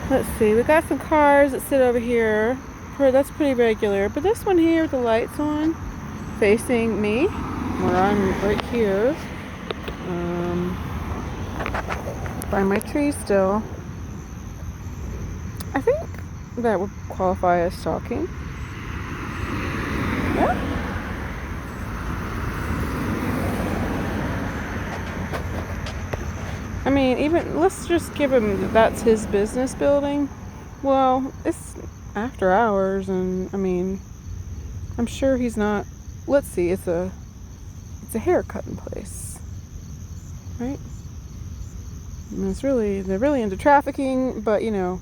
Let's see, we got some cars that sit over here. That's pretty regular. But this one here with the lights on, facing me, where I'm right here, by my tree still. I think that would qualify as stalking. Yeah. I mean, even, let's just give him that that's his business building. Well, it's after hours, and I mean, I'm sure he's not. Let's see, it's a haircutting place, right? I mean, they're really into trafficking, but you know,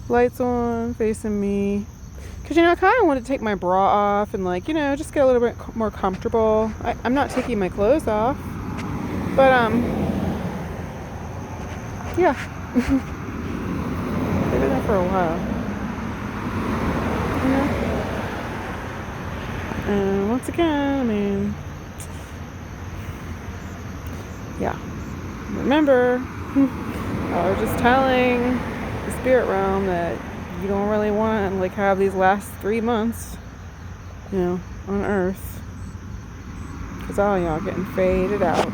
lights on, facing me. Because, you know, I kind of want to take my bra off and, like, you know, just get a little bit more comfortable. I'm not taking my clothes off. But, yeah. They've been there for a while. You know? And once again, I mean, yeah. Remember, I was just telling the spirit realm that you don't really want to, like, have these last 3 months, you know, on Earth. Because all y'all getting faded out.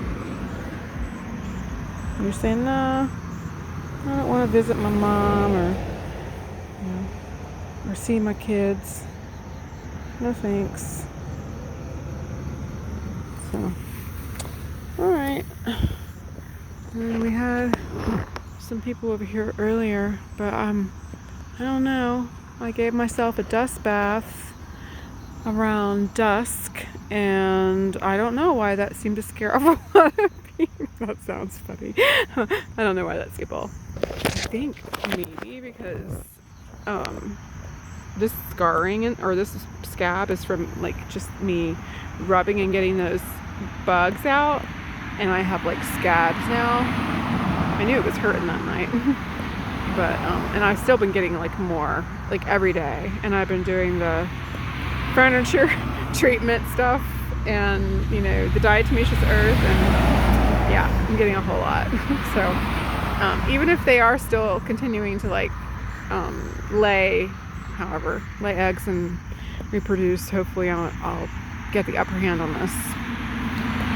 And you're saying, no, I don't want to visit my mom or, you know, or see my kids. No thanks. So, alright. And we had some people over here earlier, but I don't know. I gave myself a dust bath around dusk, and I don't know why that seemed to scare off a lot of people. That sounds funny. I don't know why that scared people. I think maybe because this scarring or this scab is from, like, just me rubbing and getting those bugs out, and I have, like, scabs now. I knew it was hurting that night. But and I've still been getting, like, more, like, every day, and I've been doing the furniture treatment stuff and, you know, the diatomaceous earth, and yeah, I'm getting a whole lot. So even if they are still continuing to, like, lay eggs and reproduce, hopefully I'll get the upper hand on this.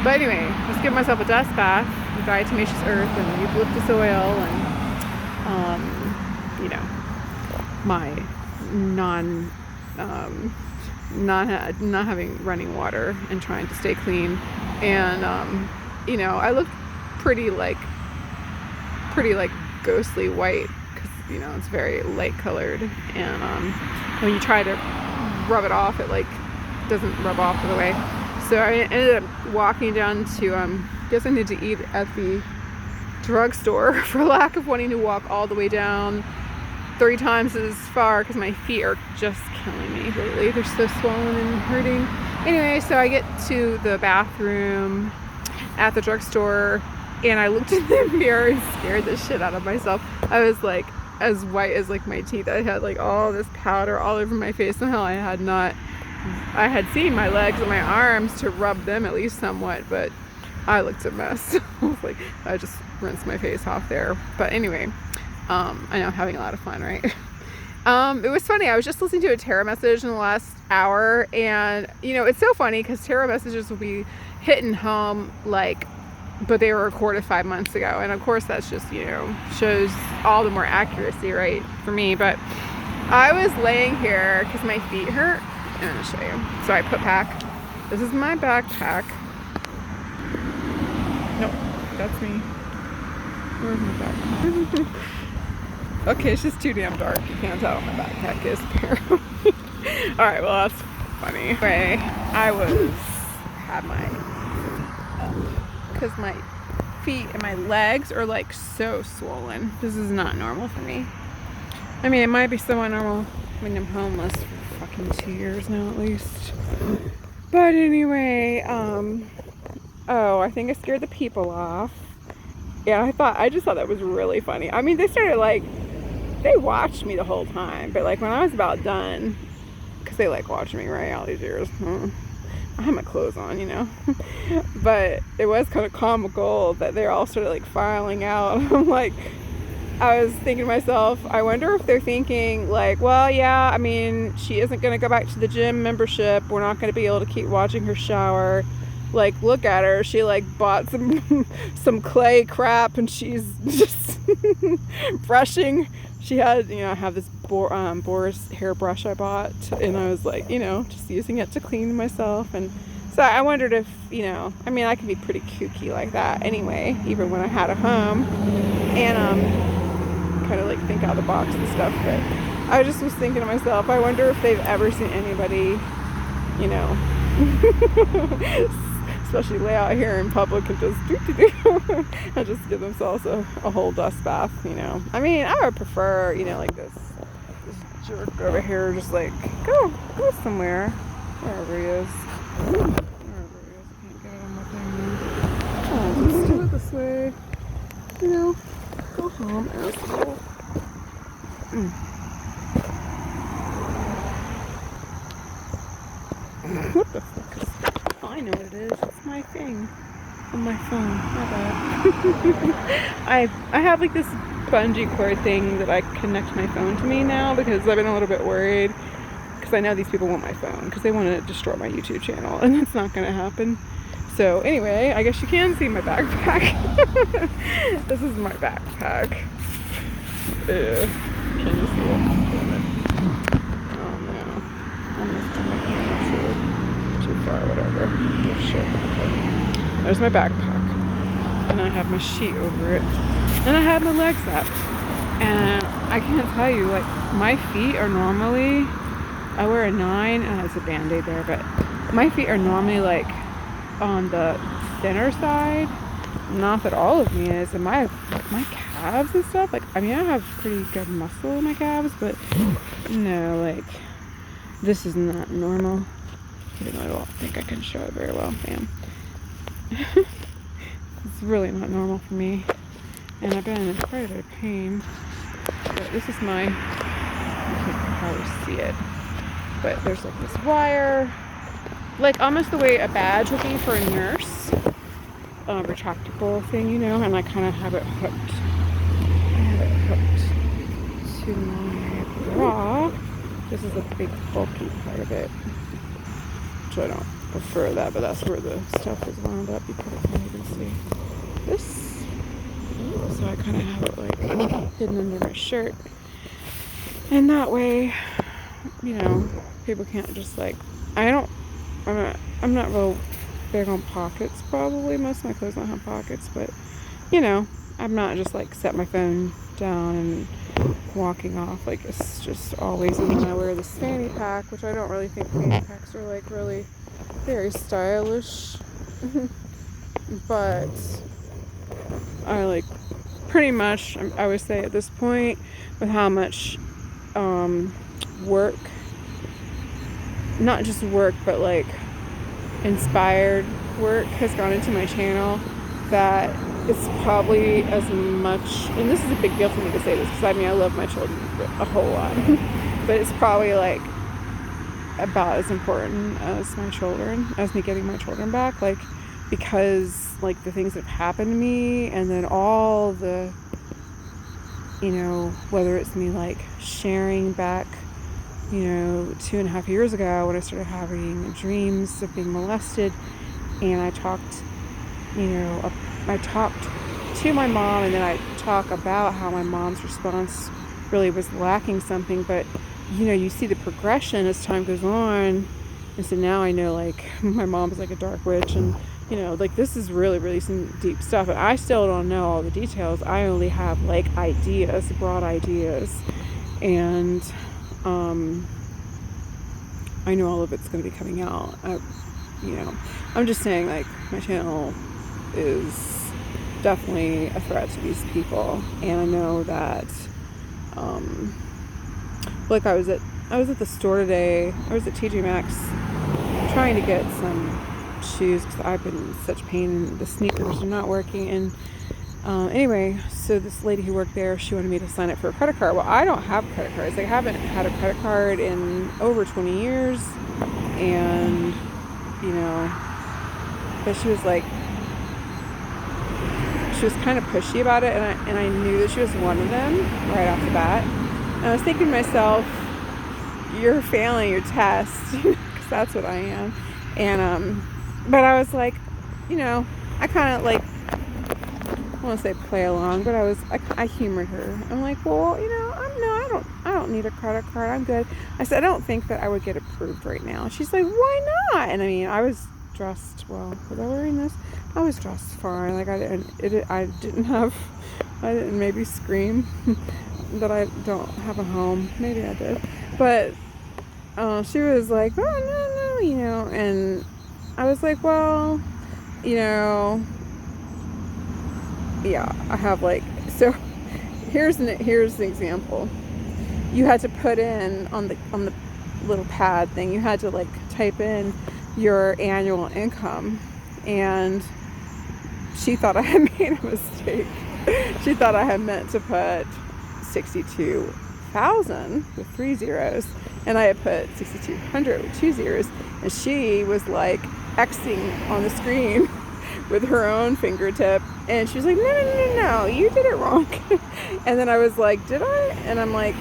But anyway, let's give myself a dust bath with diatomaceous earth and eucalyptus oil and you know, my not having running water and trying to stay clean, and you know, I look pretty like ghostly white because, you know, it's very light colored, and when you try to rub it off, it, like, doesn't rub off all the way. So I ended up walking down to guess I need to eat at the drugstore for lack of wanting to walk all the way down 3 times as far because my feet are just killing me lately. They're so swollen and hurting. Anyway, so I get to the bathroom at the drugstore, and I looked in the mirror and scared the shit out of myself. I was, like, as white as, like, my teeth. I had, like, all this powder all over my face. Somehow I had seen my legs and my arms to rub them at least somewhat, but I looked a mess. I was like, I just rinsed my face off there. But anyway, I know I'm having a lot of fun, right? It was funny. I was just listening to a tarot message in the last hour, and, you know, it's so funny because tarot messages will be hitting home, like, but they were recorded 5 months ago. And of course that's just, you know, shows all the more accuracy, right, for me. But I was laying here because my feet hurt. I'm going to show you. So I put back, this is my backpack. Nope, that's me. Where's my backpack? Okay, it's just too damn dark. You can't tell what my backpack is, apparently. Alright, well, that's funny. Anyway, I had because my feet and my legs are, like, so swollen. This is not normal for me. I mean, it might be somewhat normal when I'm homeless for fucking 2 years now at least. But anyway, I think I scared the people off. Yeah, I just thought that was really funny. I mean, they watched me the whole time, but, like, when I was about done, because they like watching me, right, all these years. I had my clothes on, but it was kind of comical that they're all sort of like filing out. I'm like, I was thinking to myself, I wonder if they're thinking like, well, yeah, I mean, she isn't going to go back to the gym membership. We're not going to be able to keep watching her shower. Like, look at her. She like bought some clay crap and she's just brushing. She had, I have this Boris hairbrush I bought, and I was like, just using it to clean myself. And so I wondered if, I mean, I can be pretty kooky like that anyway, even when I had a home, and kind of like think out of the box and stuff. But I just was thinking to myself, I wonder if they've ever seen anybody, especially lay out here in public and just and just give themselves a whole dust bath. I mean, I would prefer, like this jerk over here, just like go somewhere, wherever he is. I can't get it on my thing. Oh, just do it this way. Go home, asshole. What the fuck is that? Oh, I know what it is. It's my thing on my phone. My bad. I have like this bungee cord thing that I connect my phone to me now because I've been a little bit worried because I know these people want my phone because they want to destroy my YouTube channel, and that's not going to happen. So anyway, I guess you can see my backpack. This is my backpack. Can you see it? Oh no. I'm just gonna too far, whatever. Oh, shit. There's my backpack. And I have my sheet over it. And I have my legs up. And I can't tell you, like, my feet are normally, I wear a 9, and it's a Band-Aid there, but my feet are normally like on the thinner side. Not that all of me is, and my calves and stuff, like, I mean, I have pretty good muscle in my calves, but no, like, this is not normal. Even though I don't think I can show it very well, bam. It's really not normal for me, and I've been in quite a bit of pain. But this is my, you can't probably see it, but there's like this wire, like almost the way a badge would be for a nurse. Retractable thing, and I kind of have it hooked. To my bra. This is a big bulky part of it, which I don't prefer that, but that's where the stuff is wound up. You probably can't even see this. So I kind of have it like hidden under my shirt, and that way, people can't just like. I'm not real big on pockets, probably. Most of my clothes don't have pockets, but I'm not just like set my phone down and walking off. Like, it's just always. And then I wear this fanny pack, which I don't really think fanny packs are like really very stylish. But I like pretty much, I would say at this point, with how much work, not just work, but like inspired work has gone into my channel, that it's probably as much, and this is a big deal for me to say this because I love my children a whole lot, but it's probably like about as important as my children, as me getting my children back, like, because like the things that have happened to me, and then all the, whether it's me like sharing back 2.5 years ago when I started having dreams of being molested, and I talked to my mom, and then I talk about how my mom's response really was lacking something, but you see the progression as time goes on, and so now I know like my mom's like a dark witch, and like this is really, really some deep stuff, and I still don't know all the details. I only have like ideas, broad ideas, and I know all of it's going to be coming out. I'm just saying, like, my channel is definitely a threat to these people, and I know that, like, I was at the store today. I was at TJ Maxx trying to get some shoes because I've been in such pain and the sneakers are not working, and anyway, so this lady who worked there, she wanted me to sign up for a credit card. Well, I don't have credit cards. I haven't had a credit card in over 20 years, and you know, but she was like, she was kind of pushy about it, and I knew that she was one of them right off the bat. And I was thinking to myself, you're failing your test, because that's what I am. And but I was like, you know, I kind of like, I want to say play along, but I humored her. I'm like, well, you know, I don't need a credit card. I'm good. I said, I don't think that I would get approved right now. She's like, why not? And I mean, I was dressed well. Was I wearing this? I was dressed fine. Like I didn't maybe scream that I don't have a home. Maybe I did, but she was like, oh no, you know, and I was like, well, you know, yeah, I have like, so here's an example. You had to put in on the little pad thing, you had to like type in your annual income, and she thought I had made a mistake. She thought I had meant to put 62,000 with 3 zeros, and I had put 6,200 with 2 zeros, and she was like Xing on the screen with her own fingertip, and she was like, no, you did it wrong. And then I was like, did I? And I'm like,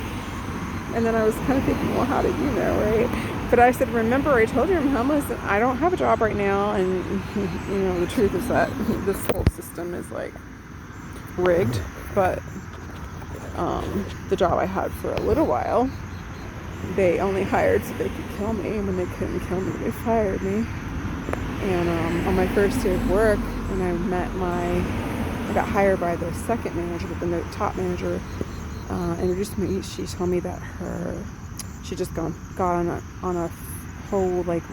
and then I was kind of thinking, well, how did you know, right? But I said, remember, I told you I'm homeless and I don't have a job right now. And, you know, the truth is that this whole system is like rigged. But the job I had for a little while, they only hired so they could kill me. And when they couldn't kill me, they fired me. And on my first day of work, when I got hired by the second manager, but then the top manager introduced me. She told me that she just got on a whole like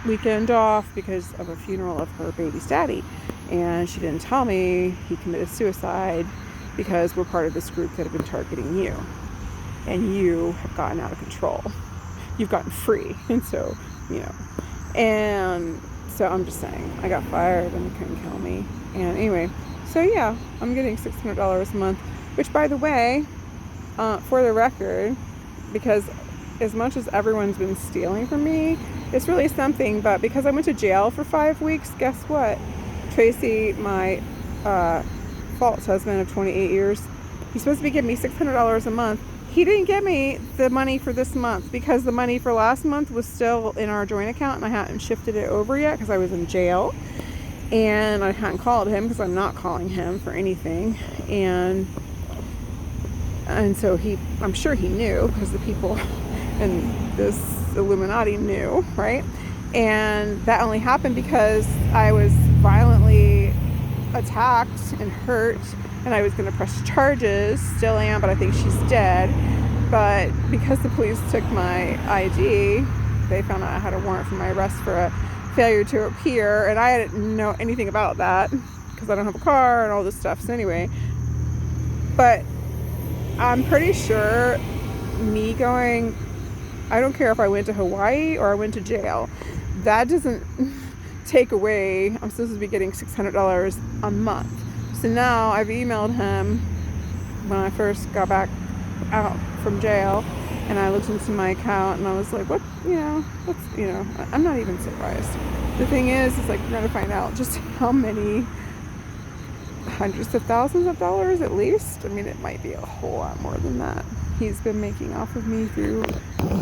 weekend off because of a funeral of her baby's daddy, and she didn't tell me he committed suicide because we're part of this group that have been targeting you, and you have gotten out of control. You've gotten free, and so, you know, and so I'm just saying, I got fired and they couldn't kill me. And anyway, so yeah, I'm getting $600 a month, which, by the way, for the record, because as much as everyone's been stealing from me, it's really something. But because I went to jail for 5 weeks, guess what? Tracy, my false husband of 28 years, he's supposed to be giving me $600 a month. He didn't give me the money for this month because the money for last month was still in our joint account, and I hadn't shifted it over yet because I was in jail. And I hadn't called him because I'm not calling him for anything. And so I'm sure he knew, because the people in this Illuminati knew, right? And that only happened because I was violently attacked and hurt, and I was going to press charges, still am, but I think she's dead. But because the police took my ID, they found out I had a warrant for my arrest for a failure to appear, and I didn't know anything about that because I don't have a car and all this stuff. So anyway, but I'm pretty sure me going, I don't care if I went to Hawaii or I went to jail, that doesn't take away, I'm supposed to be getting $600 a month. So now I've emailed him when I first got back out from jail, and I looked into my account and I was like, what, I'm not even surprised. The thing is like, we're going to find out just how many hundreds of thousands of dollars at least. I mean, it might be a whole lot more than that. He's been making off of me through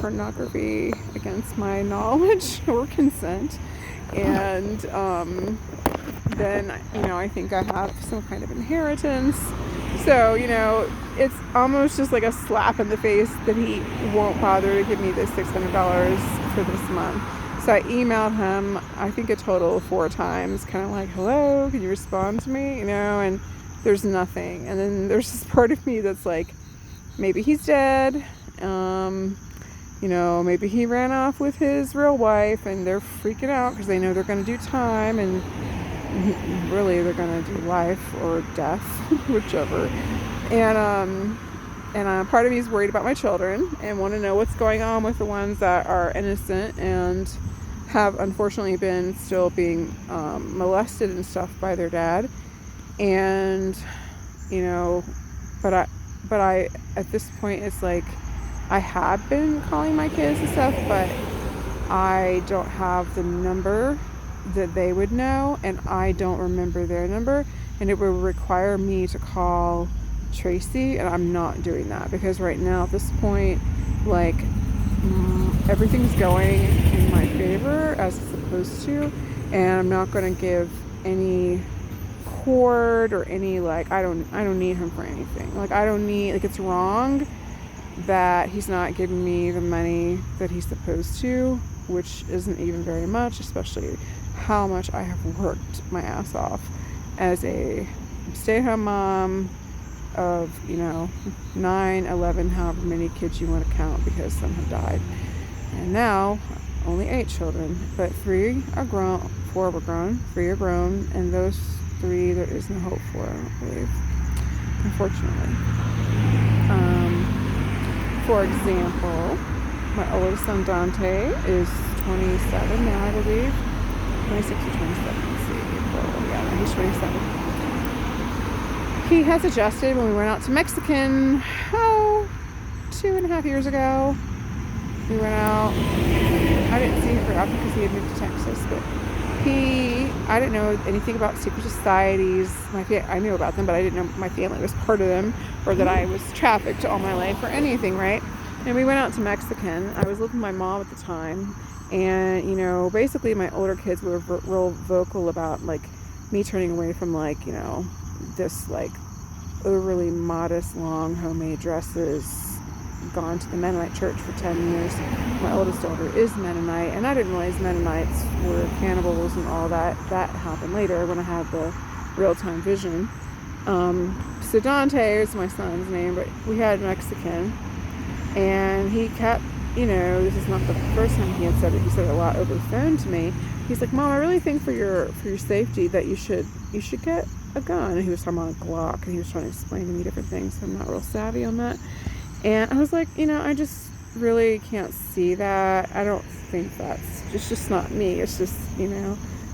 pornography against my knowledge or consent. And then, I think I have some kind of inheritance. So, it's almost just like a slap in the face that he won't bother to give me this $600 for this month. So I emailed him, I think a total of 4 times, kind of like, hello, can you respond to me? And there's nothing. And then there's this part of me that's like, maybe he's dead. Maybe he ran off with his real wife and they're freaking out because they know they're going to do time, and really they're going to do life or death, whichever. And part of me is worried about my children and want to know what's going on with the ones that are innocent and have unfortunately been still being molested and stuff by their dad. And but I at this point, it's like, I have been calling my kids and stuff, but I don't have the number that they would know, and I don't remember their number, and it would require me to call Tracy, and I'm not doing that because right now at this point, like, everything's going in my favor as it's supposed to, and I'm not going to give any cord or any, like, I don't need him for anything. Like, I don't need, like, it's wrong that he's not giving me the money that he's supposed to, which isn't even very much, especially how much I have worked my ass off as a stay-at-home mom of, 9, 11, however many kids you want to count, because some have died. And now, only 8 children, but 3 are grown, 4 were grown, 3 are grown, and those 3 there is no hope for, I don't believe, unfortunately. For example, my oldest son Dante is 27 now, I believe. 26 or 27, let's see. Yeah, he's 27. He has adjusted when we went out to Mexican, 2.5 years ago. We went out. I didn't see him very often because he had moved to Texas, but I didn't know anything about secret societies. I knew about them, but I didn't know my family was part of them, or that I was trafficked all my life or anything, right? And we went out to Mexican. I was living with my mom at the time, and basically my older kids were real vocal about, like, me turning away from, like, this, like, overly modest long homemade dresses, gone to the Mennonite church for 10 years. My oldest daughter is Mennonite, and I didn't realize Mennonites were cannibals and all that. That happened later when I had the real-time vision. So Dante is my son's name, but we had Mexican, and he kept, this is not the first time he had said it. He said it a lot over the phone to me. He's like, "Mom, I really think for your safety that you should get a gun." And he was talking about a Glock, and he was trying to explain to me different things, so I'm not real savvy on that. And I was like, I just really can't see that. I don't think it's just not me. It's just,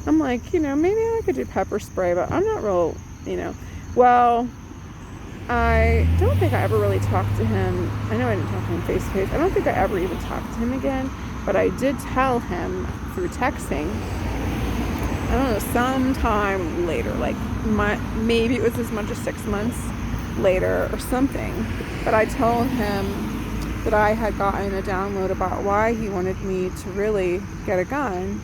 I'm like, maybe I could do pepper spray, but I'm not real, Well, I don't think I ever really talked to him. I know I didn't talk to him face to face. I don't think I ever even talked to him again, but I did tell him through texting, I don't know, sometime later, like maybe it was as much as 6 months later or something, but I told him that I had gotten a download about why he wanted me to really get a gun,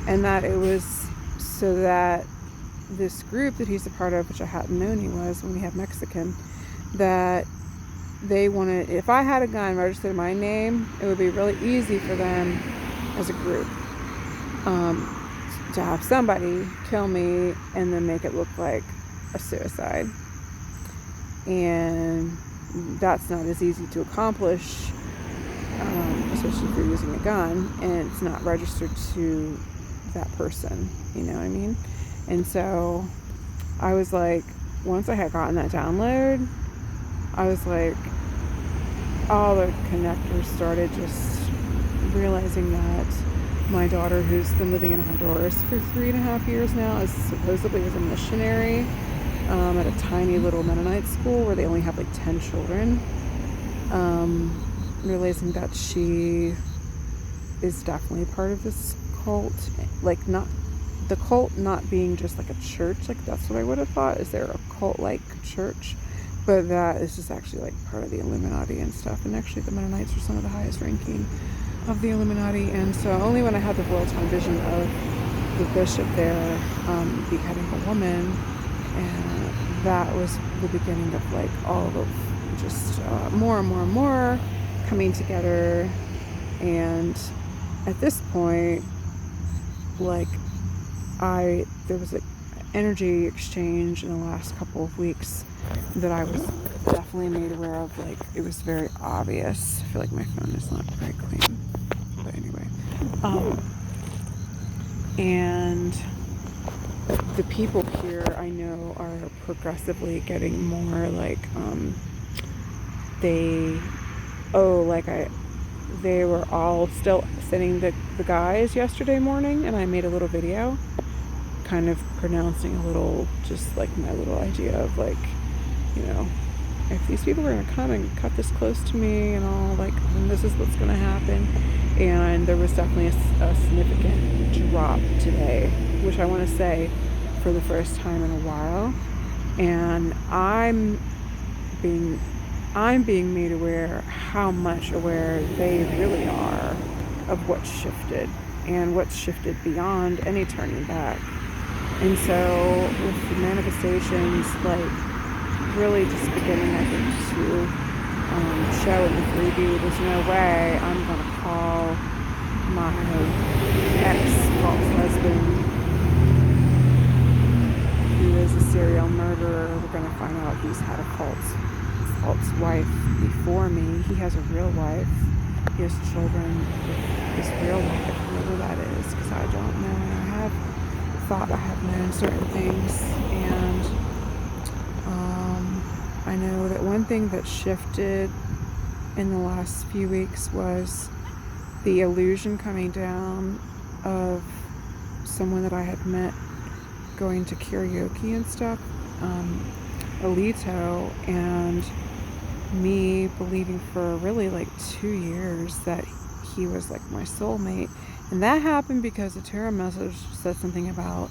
and that it was so that this group that he's a part of, which I hadn't known he was when we had Mexican, that they wanted, if I had a gun registered in my name, it would be really easy for them as a group to have somebody kill me and then make it look like a suicide. And that's not as easy to accomplish, especially if you're using a gun and it's not registered to that person, you know what I mean? And so I was like, once I had gotten that download, I was like, all the connectors started, just realizing that my daughter, who's been living in Honduras for 3.5 years now, is supposedly was a missionary at a tiny little Mennonite school where they only have like 10 children. Realizing that she is definitely part of this cult, like not the cult not being just like a church, like that's what I would have thought, is there a cult like church, but that is just actually like part of the Illuminati and stuff. And actually the Mennonites are some of the highest ranking of the Illuminati. And so only when I had the real-time vision of the bishop there beheading a woman, and that was the beginning of like all of just more and more and more coming together. And at this point, like there was an energy exchange in the last couple of weeks that I was definitely made aware of. Like, it was very obvious. I feel like my phone is not very clean, but anyway. And the people here I know are progressively getting more like, they were all still sending the guys yesterday morning, and I made a little video kind of pronouncing a little, just like my little idea of like, if these people are going to come and cut this close to me and all, like, then this is what's going to happen. And there was definitely a significant drop today, which I want to say for the first time in a while. And I'm being made aware how much aware they really are of what's shifted and what's shifted beyond any turning back. And so with the manifestations, like, really just beginning, I think, to show in the 3D, there's no way I'm going to call my ex-false husband, who is a serial murderer. We're going to find out he's had a false wife before me. He has a real wife. He has children with his real wife, whoever that is, because I don't know. And I have thought I have known certain things, and I know that one thing that shifted in the last few weeks was the illusion coming down of someone that I had met going to karaoke and stuff, Alito, and me believing for really like 2 years that he was like my soulmate. And that happened because a tarot message said something about,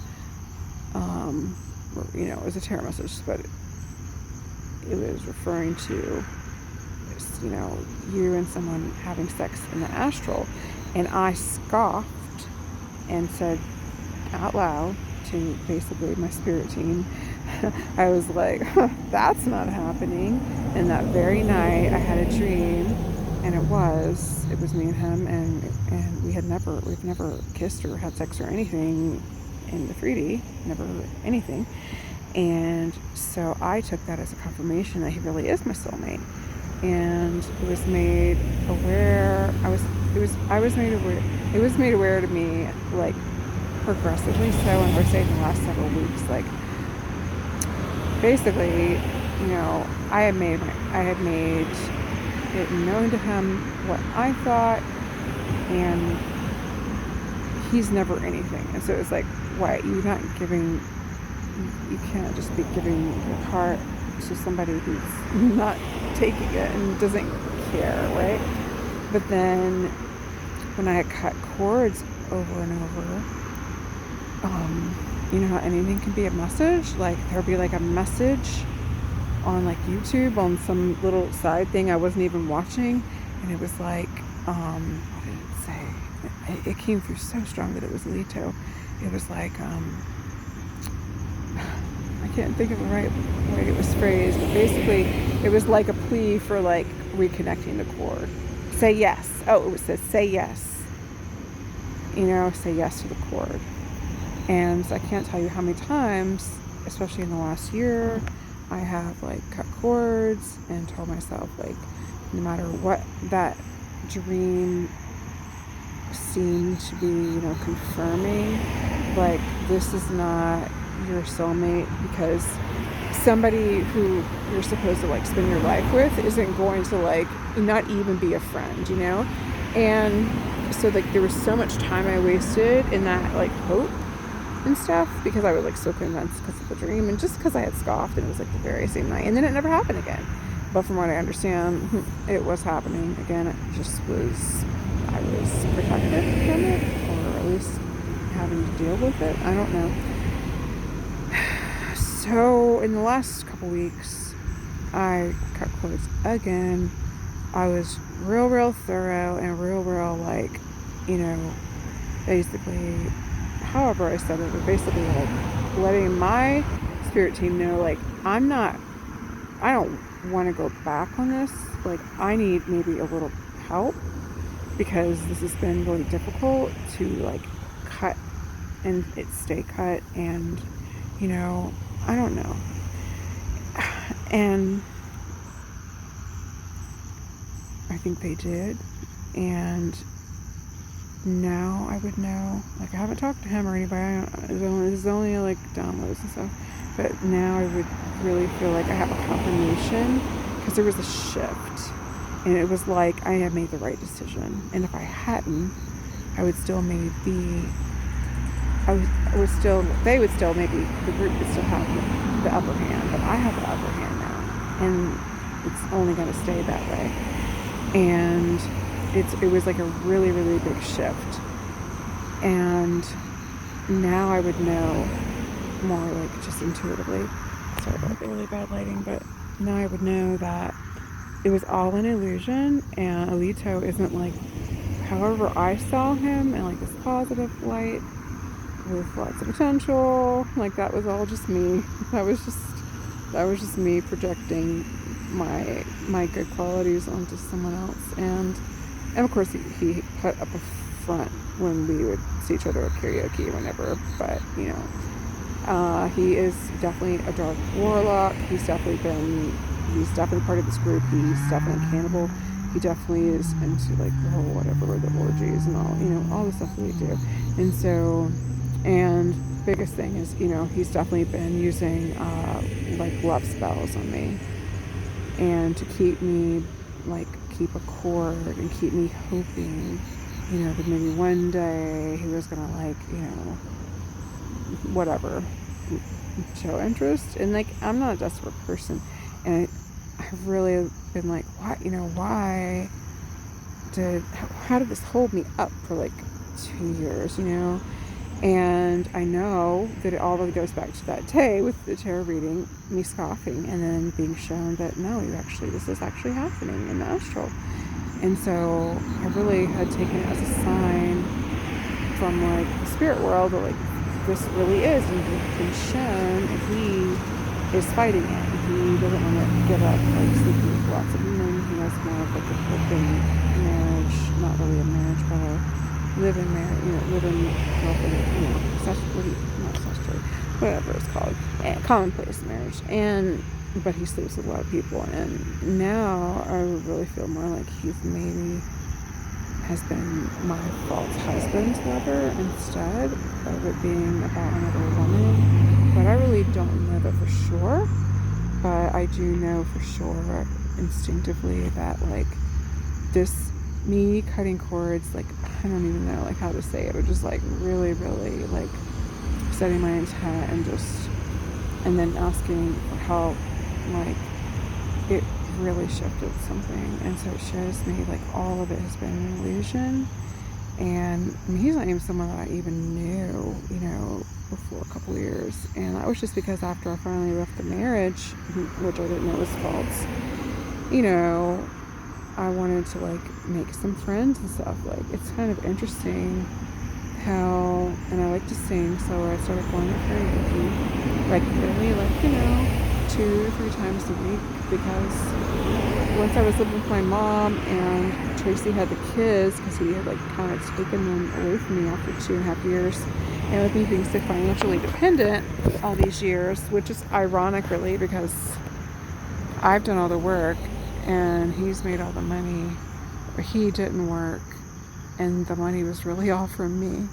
it was a tarot message, but it was referring to, you and someone having sex in the astral. And I scoffed and said out loud to basically my spirit team, I was like, that's not happening. And that very night I had a dream, and it was me and him, and we've never kissed or had sex or anything in the 3D, never anything. And so I took that as a confirmation that he really is my soulmate. And it was made aware, it was made aware to me, like, progressively so, and I would say in the last several weeks, like, basically, I had made it known to him what I thought, and he's never anything. And so it's like, why you can't just be giving your heart to somebody who's not taking it and doesn't care, right? But then when I had cut cords over and over, you know how anything can be a message? Like, there'll be like a message on like YouTube on some little side thing I wasn't even watching, and it was like, what did it say? It came through so strong that it was Leto. It was like, I can't think of the right way it was phrased, but basically it was like a plea for like reconnecting the cord. Say yes. Oh, it says say yes. Say yes to the cord. And I can't tell you how many times, especially in the last year, I have like cut cords and told myself, like, no matter what that dream seemed to be, confirming, like, this is not your soulmate, because somebody who you're supposed to like spend your life with isn't going to like not even be a friend, And so like there was so much time I wasted in that like hope and stuff, because I was like so convinced because of the dream, and just because I had scoffed, and it was like the very same night, and then it never happened again. But from what I understand, it was happening again. I was protected from it, or at least having to deal with it. I don't know. So in the last couple weeks, I cut cords again. I was real thorough and real like, basically, however I said it, but basically like letting my spirit team know, like, I don't want to go back on this. Like, I need maybe a little help, because this has been really difficult to like cut and it stay cut, and I don't know. And I think they did, and now I would know. Like, I haven't talked to him or anybody. It's only like downloads and stuff. But now I would really feel like I have a confirmation, because there was a shift, and it was like I had made the right decision. And if I hadn't, I would still maybe be. They would still, maybe the group would still have the upper hand, but I have the upper hand now. And it's only going to stay that way. And it was like a really, really big shift. And now I would know more, like, just intuitively. Sorry about the really bad lighting, but now I would know that it was all an illusion, and Alito isn't like, however I saw him, in like this positive light with lots of potential. Like, that was all just me. That was just me projecting my good qualities onto someone else. And of course he put up a front when we would see each other at karaoke, whenever. But he is definitely a dark warlock. He's definitely part of this group. He's definitely a cannibal. He definitely is into like the whole whatever, the orgies and all, all the stuff that we do. And so, and biggest thing is, he's definitely been using like love spells on me, and to keep me, like, keep a cord and keep me hoping, that maybe one day he was gonna, like, whatever, show interest. And like, I'm not a desperate person, and I've really been like, why, how did this hold me up for like 2 years, And I know that it all really goes back to that day with the tarot reading, me scoffing, and then being shown that no, this is actually happening in the astral. And so I really had taken it as a sign from like the spirit world that like this really is, and he's been shown, and he is fighting it. He doesn't want to give up, like sleeping with lots of women. He has more of like a open marriage, not really a marriage, but a living marriage, living girlfriend, not statutory, whatever it's called, commonplace marriage. But he sleeps with a lot of people, and now I really feel more like he's maybe has been my false husband's lover instead of it being about another woman. But I really don't know that for sure. But I do know for sure instinctively that like this, me cutting cords, like I don't even know like how to say it, or just like really, really like setting my intent and then asking for help, like it really shifted something. And so it shows me like all of it has been an illusion. And I mean, he's not even someone that I even knew, before a couple of years. And that was just because after I finally left the marriage, which I didn't know was false, I wanted to like make some friends and stuff. Like, it's kind of interesting how, and I like to sing, so I started going to karaoke regularly, like, 2 to 3 times a week, because once I was living with my mom and Tracy had the kids, because he had like kind of taken them away from me after 2.5 years, and with me being so financially dependent all these years, which is ironic really, because I've done all the work and he's made all the money, but he didn't work, and the money was really all from me,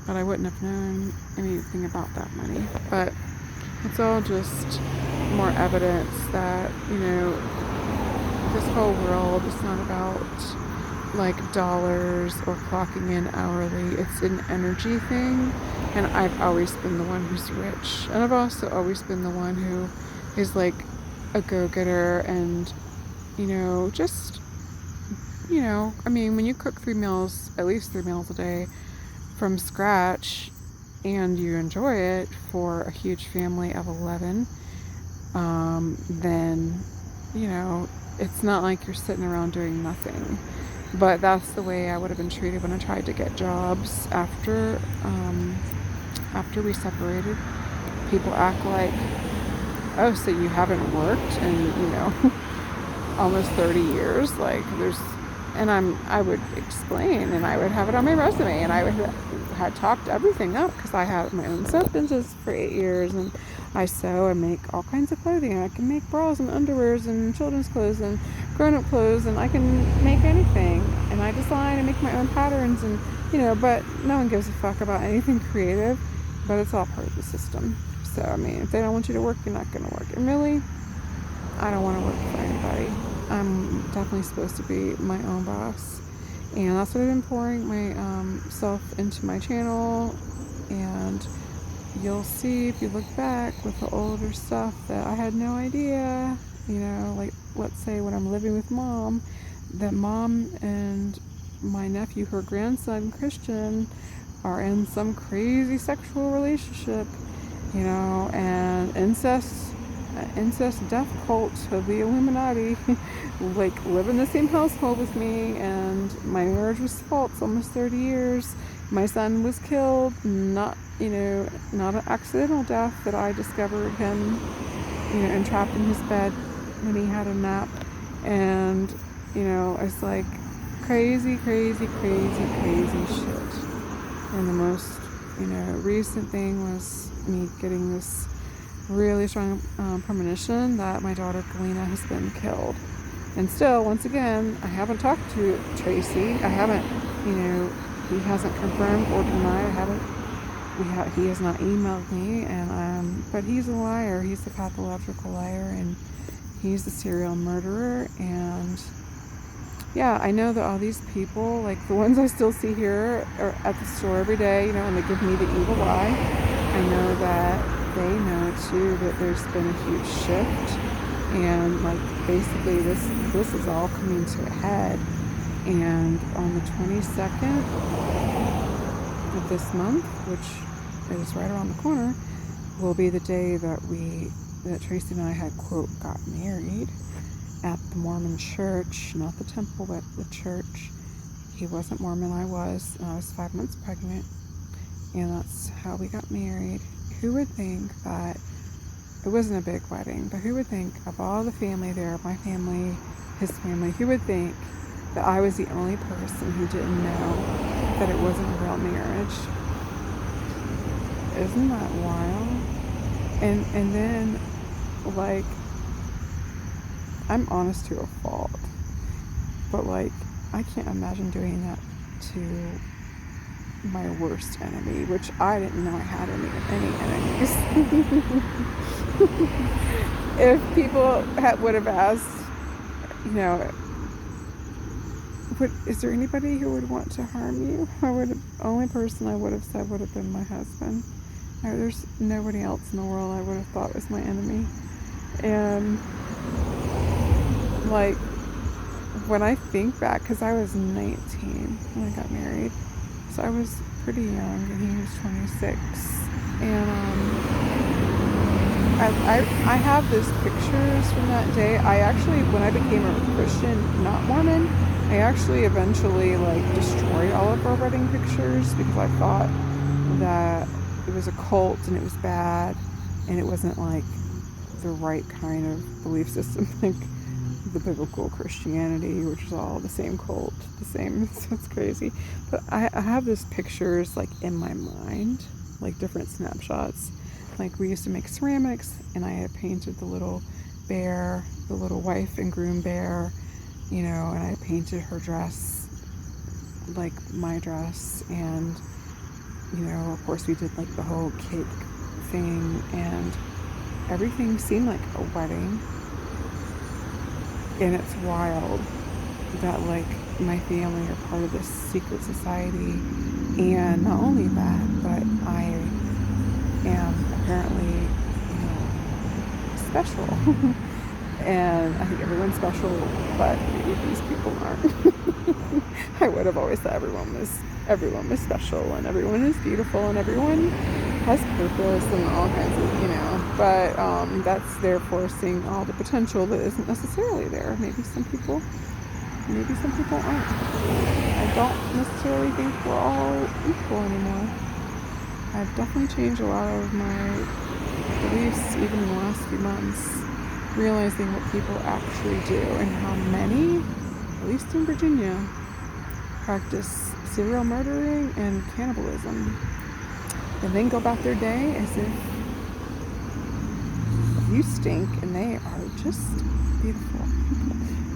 but I wouldn't have known anything about that money. But it's all just more evidence that, this whole world is not about like dollars or clocking in hourly. It's an energy thing. And I've always been the one who's rich. And I've also always been the one who is like a go-getter and, just, when you cook at least 3 meals a day from scratch, and you enjoy it for a huge family of 11, then, it's not like you're sitting around doing nothing. But that's the way I would have been treated when I tried to get jobs after we separated. People act like, oh, so you haven't worked in, almost 30 years? Like, I would explain, and I would have it on my resume, and I had talked everything up, because I had my own soap business for 8 years, and I sew and make all kinds of clothing, and I can make bras and underwears and children's clothes and grown-up clothes, and I can make anything, and I design and make my own patterns, and but no one gives a fuck about anything creative. But it's all part of the system. So if they don't want you to work, you're not going to work. And really, I don't want to work for anybody. I'm definitely supposed to be my own boss, and that's what I've been pouring my self into my channel. And you'll see, if you look back with the older stuff, that I had no idea like let's say when I'm living with mom, that mom and my nephew, her grandson Christian, are in some crazy sexual relationship, and incest death cult of the Illuminati, like live in the same household with me, and my marriage was false almost 30 years. My son was killed, not an accidental death, that I discovered him, entrapped in his bed when he had a nap. And, it's like crazy, crazy, crazy, crazy shit. And the most, recent thing was me getting this really strong premonition that my daughter Galena has been killed. And still, once again, I haven't talked to Tracy. I haven't, he hasn't confirmed or denied. He has not emailed me, but he's a liar. He's a pathological liar, and he's a serial murderer. And yeah, I know that all these people, like the ones I still see here or at the store every day, and they give me the evil eye. I know that they know too that there's been a huge shift, and like basically this is all coming to a head. And on the 22nd of this month, which is right around the corner, will be the day that Tracy and I had, quote, got married at the Mormon church, not the temple, but the church. He wasn't Mormon, I was, and I was 5 months pregnant, and that's how we got married. Who would think that it wasn't a big wedding, but who would think of all the family there, my family, his family, who would think that I was the only person who didn't know that it wasn't a real marriage? Isn't that wild? And then, like, I'm honest to a fault, but like, I can't imagine doing that to my worst enemy, which I didn't know I had any enemies. If people would have asked, is there anybody who would want to harm you? Only person I would have said would have been my husband. There's nobody else in the world I would have thought was my enemy. And like, when I think back, because I was 19 when I got married, so I was pretty young, and he was 26. And I have those pictures from that day. I actually, when I became a Christian, not Mormon, I actually eventually like destroyed all of our wedding pictures because I thought that it was a cult and it was bad, and it wasn't like the right kind of belief system, like the biblical Christianity, which is all the same cult, the same. So it's crazy. But I have those pictures like in my mind, like different snapshots. Like we used to make ceramics, and I had painted the little bear, the little wife and groom bear, and I painted her dress like my dress, and of course we did like the whole cake thing, and everything seemed like a wedding. And it's wild that like my family are part of this secret society, and not only that, but I am apparently special. And I think everyone's special, but maybe these people aren't. I would have always thought everyone was special, and everyone is beautiful, and everyone has purpose and all kinds of, but that's there forcing all the potential that isn't necessarily there. Maybe some people aren't. I don't necessarily think we're all equal anymore. I've definitely changed a lot of my beliefs even in the last few months, realizing what people actually do and how many, at least in Virginia, practice serial murdering and cannibalism, and then go about their day as if you stink and they are just beautiful.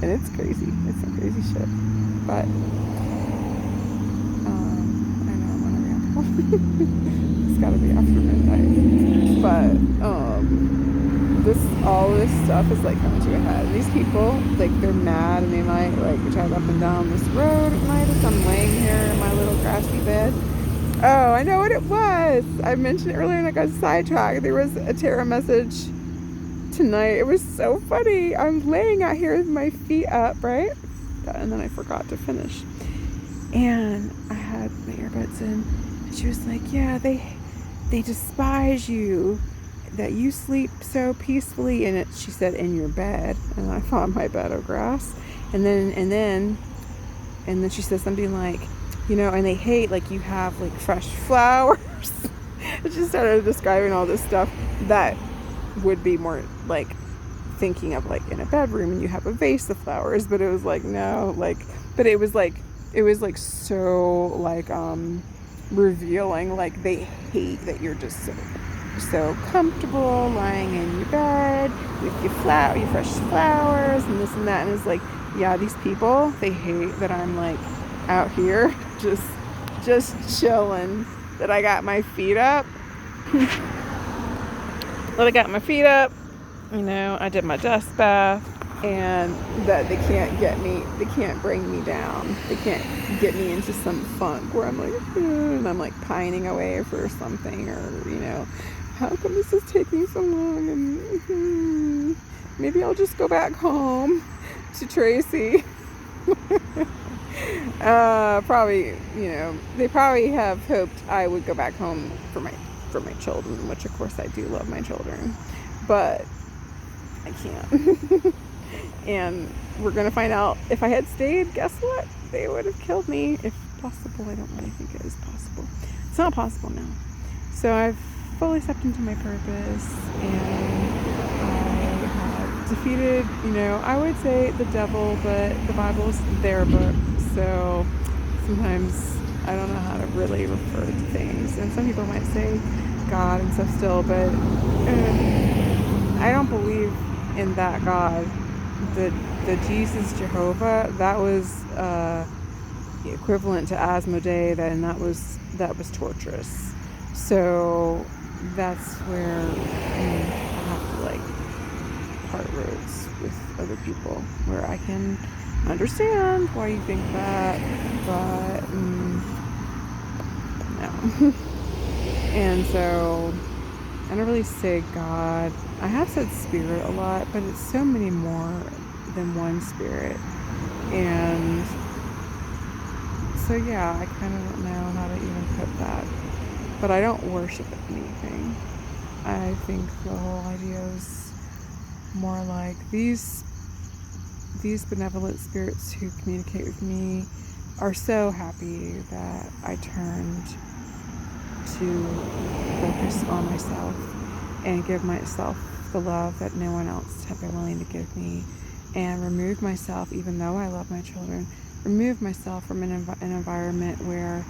And it's crazy. It's some crazy shit. But I know I'm on a ramble. It's gotta be after midnight. But all this stuff is like coming to a head. And these people, like, they're mad, and they might like drive up and down this road at night as I'm laying here in my little grassy bed. Oh, I know what it was. I mentioned it earlier and I got sidetracked. There was a tarot message tonight, it was so funny. I'm laying out here with my feet up, right? And then I forgot to finish. And I had my earbuds in. And she was like, yeah, they despise you, that you sleep so peacefully in it. She said, in your bed. And I found my bed of grass. And then she said something like, and they hate, like, you have, like, fresh flowers. And she started describing all this stuff that would be more, like, thinking of, like, in a bedroom and you have a vase of flowers. But it was like, no, like, but it was like so, like, revealing. Like, they hate that you're just so comfortable lying in your bed with your fresh flowers and this and that. And it's like, yeah, these people, they hate that I'm, like, out here just chilling, that I got my feet up. I did my dust bath, and that they can't bring me down. They can't get me into some funk where I'm like, and I'm like pining away for something, or, how come this is taking so long? And maybe I'll just go back home to Tracy. Probably, they probably have hoped I would go back home for my children, which of course I do love my children, but I can't. And we're gonna find out. If I had stayed, guess what? They would have killed me, if possible. I don't really think it is possible. It's not possible now. So I've fully stepped into my purpose, and I have defeated, I would say the devil, but the Bible's their book, so sometimes I don't know how to really refer to things. And some people might say God and stuff still, but I don't believe in that God. The Jesus Jehovah, that was equivalent to Asmodee, and that was torturous. So that's where I have to, like, part ways with other people, where I can understand why you think that, but no. And so I don't really say God. I have said spirit a lot, but it's so many more than one spirit. And so, yeah, I kind of don't know how to even put that. But I don't worship anything. I think the whole idea is more like these benevolent spirits who communicate with me are so happy that I turned to focus on myself and give myself the love that no one else had been willing to give me, and remove myself, even though I love my children, remove myself from an environment where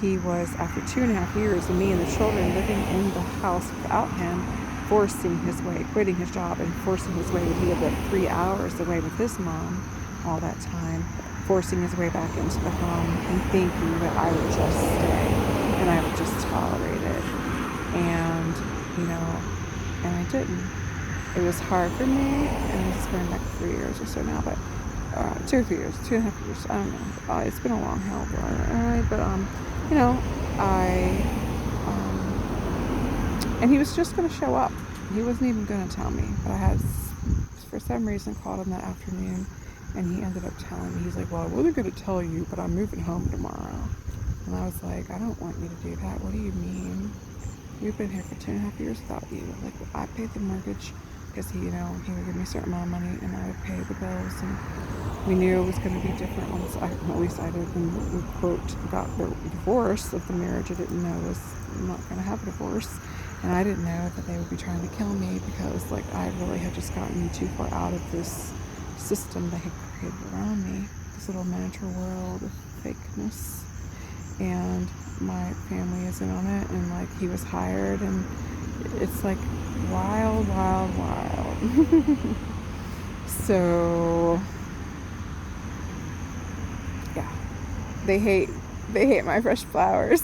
he was, after 2.5 years of me and the children living in the house without him, forcing his way, quitting his job and forcing his way. He lived 3 hours away with his mom all that time, forcing his way back into the home and thinking that I would just stay and I would just tolerate it. And, and I didn't. It was hard for me, and it's going back 3 years or so now, but 2 or 3 years, 2.5 years, I don't know. It's been a long hell of a ride, but and he was just going to show up. He wasn't even going to tell me, but I had, for some reason, called him that afternoon, and he ended up telling me. He's like, well, I wasn't going to tell you, but I'm moving home tomorrow. And I was like, I don't want you to do that. What do you mean? We've been here for 2.5 years without you. Like, I paid the mortgage because he would give me a certain amount of money and I would pay the bills. And we knew it was going to be different once at least I did, when we, quote, got the divorce of the marriage. I didn't know was not going to have a divorce. And I didn't know that they would be trying to kill me because, like, I really had just gotten too far out of this system they had created around me, this little miniature world of fakeness. And my family is in on it, and, like, he was hired, and it's like wild. So yeah, they hate my fresh flowers.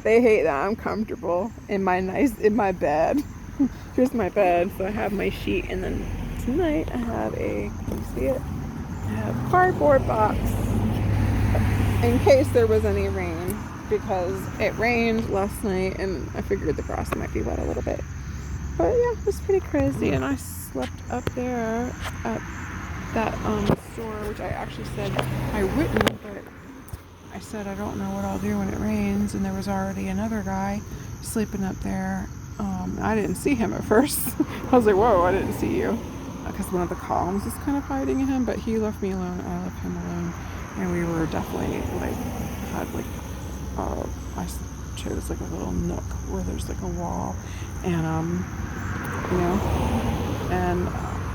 They hate that I'm comfortable in my bed. Here's my bed. So I have my sheet, and then tonight I have can you see it? I have a cardboard box in case there was any rain, because it rained last night and I figured the grass might be wet a little bit. But yeah, it was pretty crazy. And I slept up there at that store, which I actually said I wouldn't, but I said I don't know what I'll do when it rains. And there was already another guy sleeping up there. I didn't see him at first. I was like, whoa, I didn't see you. Because one of the columns is kind of hiding him, but he left me alone. I left him alone. And we were definitely had I chose like a little nook where there's like a wall. And, and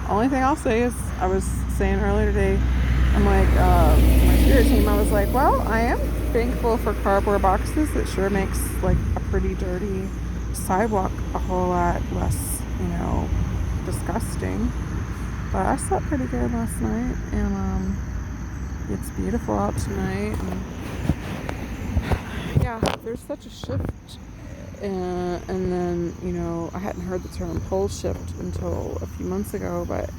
only thing I'll say is, I was saying earlier today, I'm like, my spirit team, I was like, well, I am thankful for cardboard boxes. It sure makes like a pretty dirty sidewalk a whole lot less, disgusting. But I slept pretty good last night, and it's beautiful out tonight. And yeah, there's such a shift. And then, I hadn't heard the term pole shift until a few months ago, but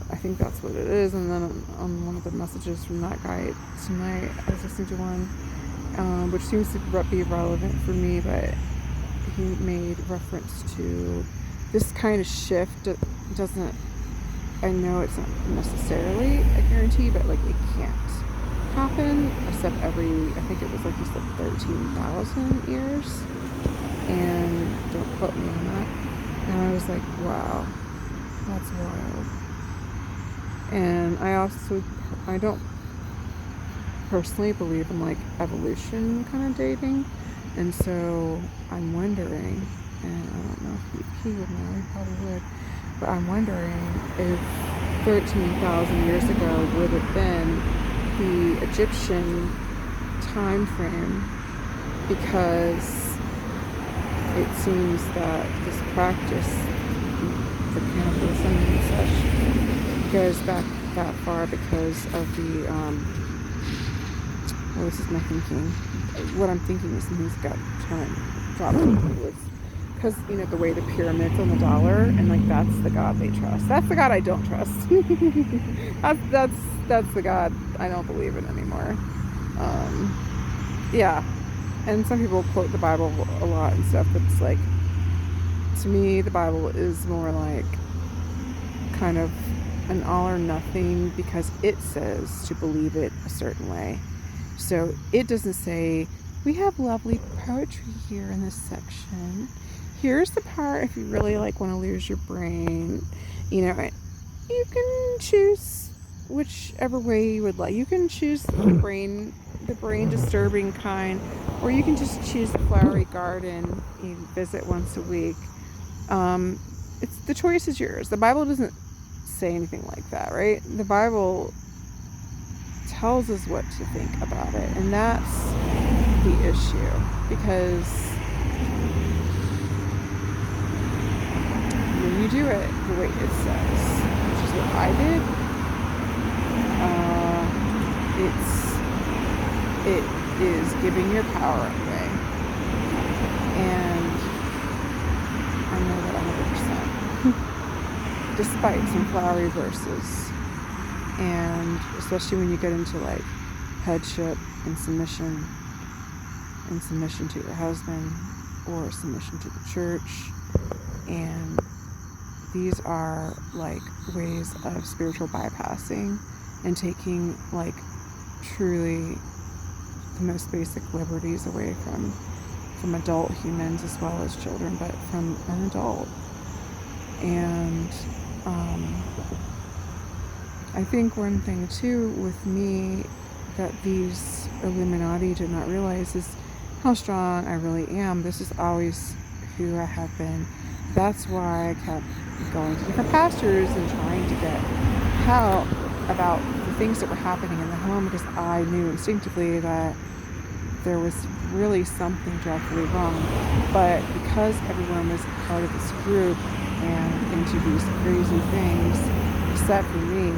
I think that's what it is. And then on one of the messages from that guy tonight, I was listening to one, which seems to be relevant for me, but he made reference to this kind of shift. It doesn't, I know it's not necessarily a guarantee, but like it can't happen except every, I think it was like you said, 13,000 years. And don't quote me on that. And I was like, wow, that's wild. And I don't personally believe in like evolution kind of dating. And so I'm wondering, and I don't know if he would know, he probably would, but I'm wondering if 13,000 years ago would have been the Egyptian time frame, because it seems that this practice for cannibalism and such goes back that far because of the, well, this is my thinking. What I'm thinking is something's got time dropped with, because, the way the pyramids on the dollar, and like that's the God they trust. That's the God I don't trust. that's the God I don't believe in anymore. Yeah. And some people quote the Bible a lot and stuff, but it's like, to me, the Bible is more like kind of an all or nothing, because it says to believe it a certain way. So it doesn't say, we have lovely poetry here in this section. Here's the part if you really want to lose your brain. You can choose whichever way you would like. You can choose the brain disturbing kind, or you can just choose the flowery garden you visit once a week. It's the choice is yours. The Bible doesn't say anything like that, right? The Bible tells us what to think about it, and that's the issue, because when you do it the way it says, which is what I did, it is giving your power away, and I know that 100%, despite some flowery verses, and especially when you get into headship and submission to your husband, or submission to the church, and these are ways of spiritual bypassing and taking truly the most basic liberties away from adult humans as well as children, but from an adult. And I think one thing too with me that these Illuminati did not realize is how strong I really am. This is always who I have been. That's why I kept going to different pastors and trying to get help about the things that were happening in the home, because I knew instinctively that there was really something dreadfully wrong. But because everyone was part of this group and into these crazy things, except for me,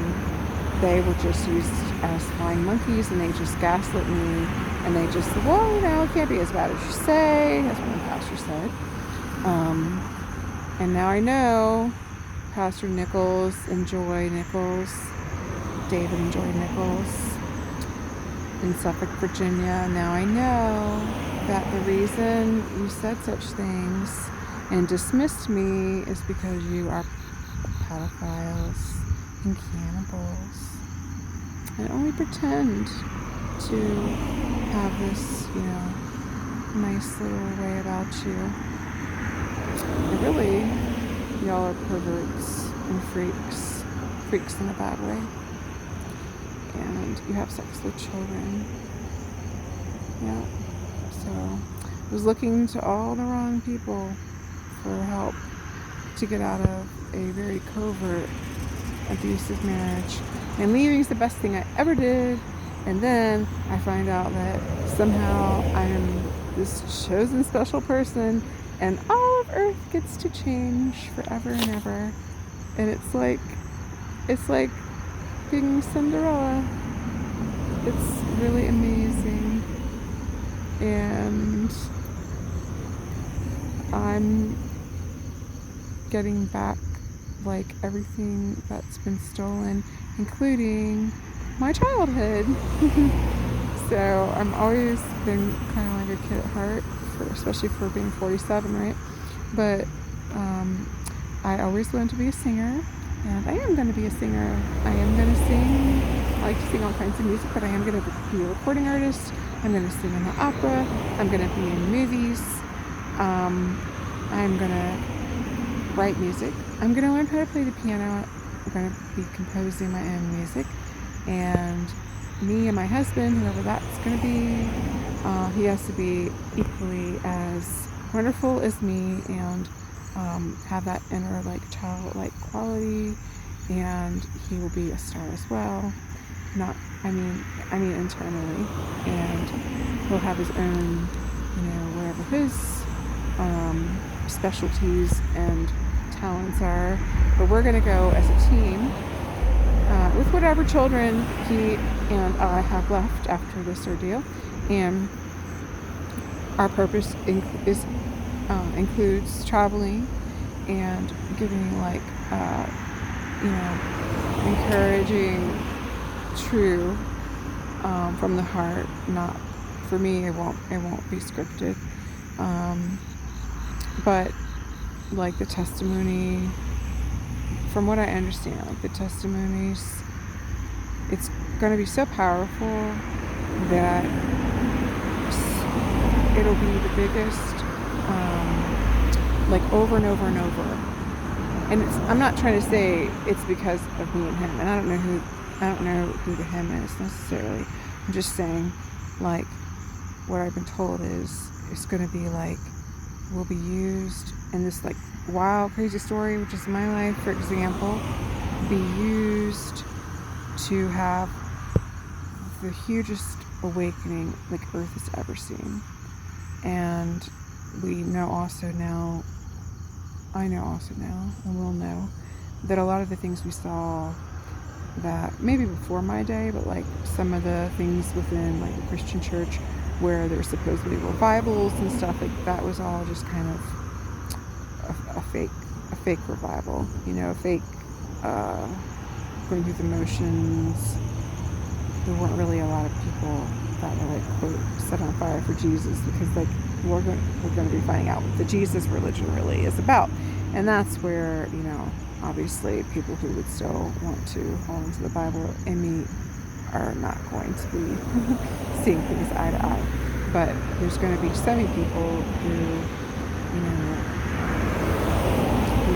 they were just used as flying monkeys, and they just gaslit me, and they just said, well, it can't be as bad as you say. That's what the pastor said. And now I know Pastor Nichols and Joy Nichols, David and Joy Nichols in Suffolk, Virginia. Now I know that the reason you said such things and dismissed me is because you are pedophiles and cannibals. And only pretend to have this, nice little way about you. But really, y'all are perverts and freaks in a bad way. And you have sex with children. Yeah. So I was looking to all the wrong people for help to get out of a very covert abusive marriage. And leaving is the best thing I ever did. And then I find out that somehow I am this chosen special person and all of Earth gets to change forever and ever. And it's like being Cinderella. It's really amazing. And I'm getting back like everything that's been stolen, including my childhood. So I'm always been kind of like a kid at heart, especially for being 47, right? But I always wanted to be a singer, and I am going to be a singer. I am going to sing. I like to sing all kinds of music, but I am going to be a recording artist. I'm going to sing in the opera. I'm going to be in movies. I'm going to write music. I'm going to learn how to play the piano. I'm going to be composing my own music. And me and my husband, whoever that's going to be, he has to be equally as wonderful as me and have that inner childlike quality, and he will be a star as well. I mean internally, and he'll have his own, whatever his specialties and talents are. But we're going to go as a team with whatever children he and I have left after this ordeal, and our purpose includes traveling and giving encouraging true from the heart. Not for me, it won't be scripted, but the testimony, from what I understand, the testimonies, it's going to be so powerful that it'll be the biggest, over and over and over. And I'm not trying to say it's because of me and him, and I don't know who the him is necessarily. I'm just saying, what I've been told is it's going to be will be used in this wild, crazy story, which is my life, for example, be used to have the hugest awakening Earth has ever seen. And I know also now, and we'll know, that a lot of the things we saw that maybe before my day, but some of the things within the Christian church where there were supposedly revivals and stuff, that was all just kind of a fake revival, a fake going through the motions. There weren't really a lot of people that were quote set on fire for Jesus, because we're going to be finding out what the Jesus religion really is about. And that's where, obviously people who would still want to hold into the Bible and me are not going to be seeing things eye to eye. But there's going to be so many people who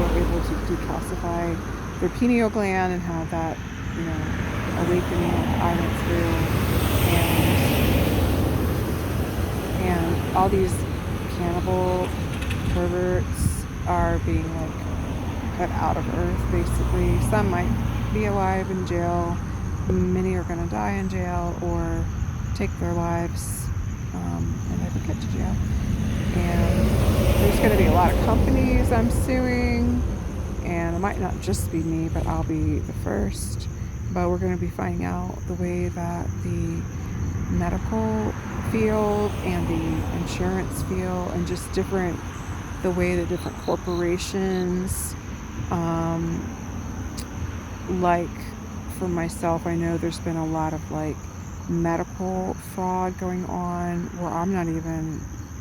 are able to decalcify their pineal gland and have that, awakening I went through, and all these cannibal perverts are being cut out of Earth, basically. Some might be alive in jail. Many are going to die in jail or take their lives and never get to jail. And there's going to be a lot of companies I'm suing, and it might not just be me, but I'll be the first. But we're going to be finding out the way that the medical field and the insurance field, and just the way that different corporations, for myself, I know there's been a lot of medical fraud going on where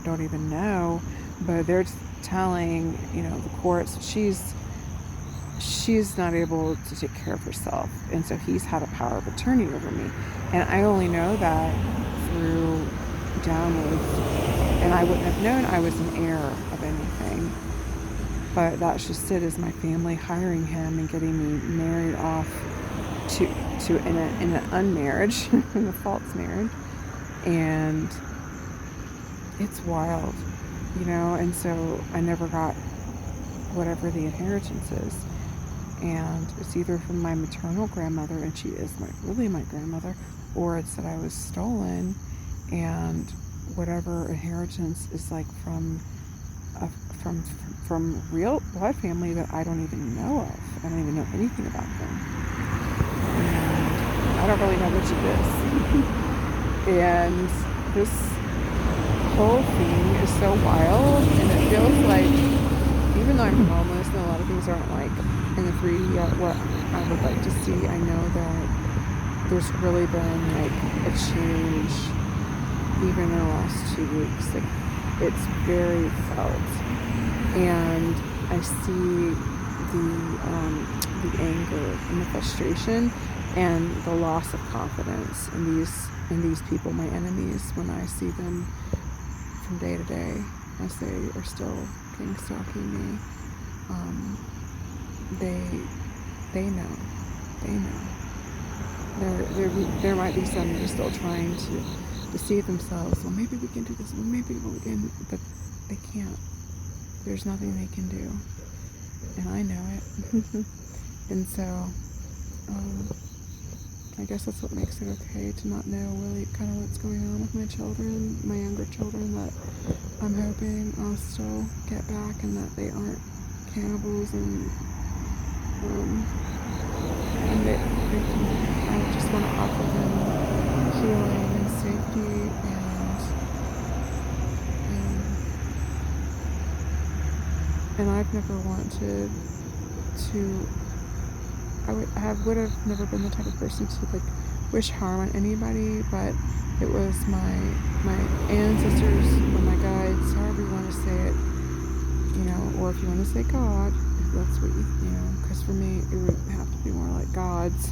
don't even know, but they're telling, the courts, she's not able to take care of herself, and so he's had a power of attorney over me. And I only know that through downloads, and I wouldn't have known I was an heir of anything. But that's just it, is my family hiring him and getting me married off to in an unmarriage, in a false marriage. And it's wild, and so I never got whatever the inheritance is. And it's either from my maternal grandmother, and she is really my grandmother, or it's that I was stolen, and whatever inheritance is like from real blood family that I don't even know of. I don't even know anything about them, and I don't really know which it is. And this whole thing is so wild, and it feels like, even though I'm homeless and a lot of things aren't like in the 3D yet what I would like to see, I know that there's really been like a change even in the last 2 weeks. Like, it's very felt, and I see the anger and the frustration and the loss of confidence in these people, my enemies, when I see them from day to day, as they are still stalking me. They know. There might be some that are still trying to deceive themselves. Well, maybe we can do this. Well, maybe we can, but they can't. There's nothing they can do, and I know it. And so, I guess that's what makes it okay to not know really kind of what's going on with my children, my younger children, that I'm hoping I'll still get back, and that they aren't cannibals, and I just want to offer them healing and safety, and I've never wanted to. I would have never been the type of person to like wish harm on anybody, but it was my ancestors or my guides, however you want to say it, or if you want to say God, if that's what because for me it would have to be more like gods.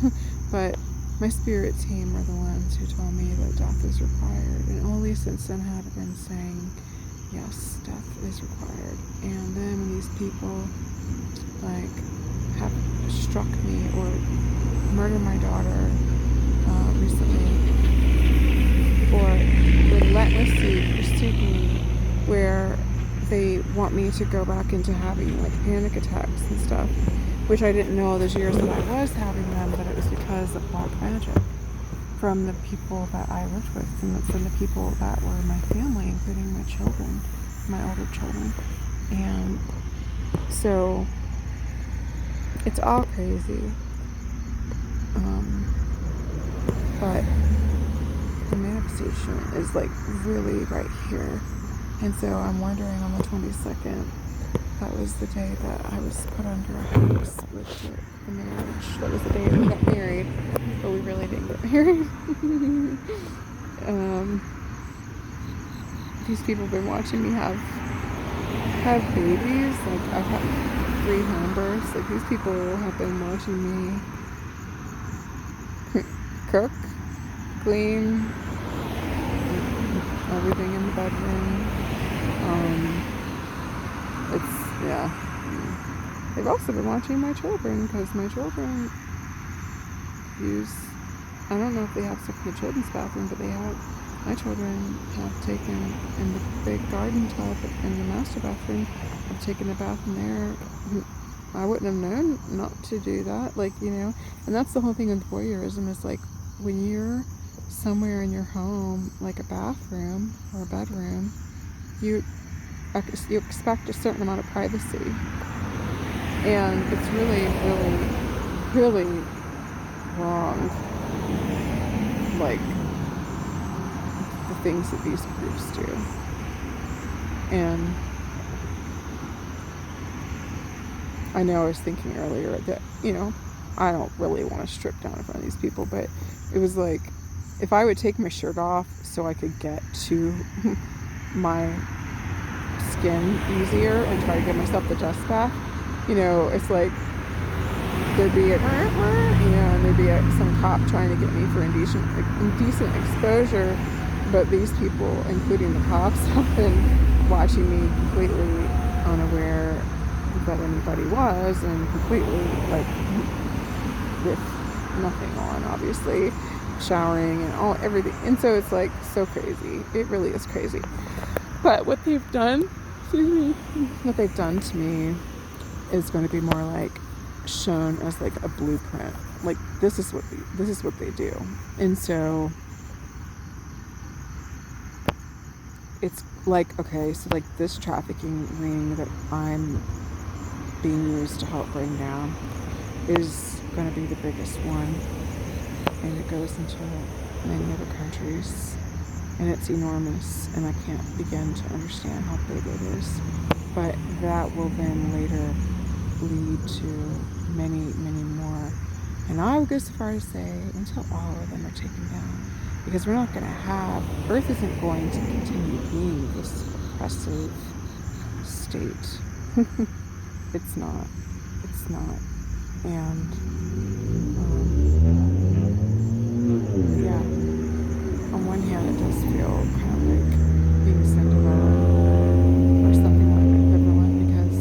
But my spirit team are the ones who told me that death is required, and only since then had I been saying, yes, death is required. And then when these people like have struck me or murdered my daughter recently, or relentlessly pursued me, where they want me to go back into having like panic attacks and stuff, which I didn't know those years that I was having them, but it was because of black magic from the people that I lived with, and from the people that were my family, including my children, my older children. And so it's all crazy, but the manifestation is like really right here. And so I'm wondering, on the 22nd, that was the day that I was put under a hex with the marriage. That was the day we got married, but we really didn't get married. These people have been watching me have babies. Like, I've had 3 home births. Like, these people have been watching me cook, clean, everything in the bedroom. They've also been watching my children, because my children I don't know if they have stuff in the children's bathroom, but my children have taken in the big garden tub in the master bathroom, have taken a bath in there. I wouldn't have known not to do that, and that's the whole thing with voyeurism, is like, when you're somewhere in your home, like a bathroom or a bedroom, you expect a certain amount of privacy, and it's really, really, really wrong, like the things that these groups do. And I know I was thinking earlier that, I don't really want to strip down in front of these people, but it was like, if I would take my shirt off so I could get to my skin easier and try to give myself the dust bath. You know, it's like there'd be and there'd be some cop trying to get me for indecent exposure, but these people, including the cops, have been watching me completely unaware that anybody was, and completely like with nothing on, obviously, showering and everything. And so it's like so crazy. It really is crazy. But what they've done, what they've done to me is going to be more like shown as like a blueprint. Like this is what they do. And so it's like, okay, so like this trafficking ring that I'm being used to help bring down is going to be the biggest one, and it goes into many other countries, and it's enormous, and I can't begin to understand how big it is. But that will then later lead to many, many more, and I would go so far to say until all of them are taken down, because we're not going to have, Earth isn't going to continue being this oppressive state. It's not. And yeah, on one hand it does feel kind of like being Cinderella or something like equivalent, because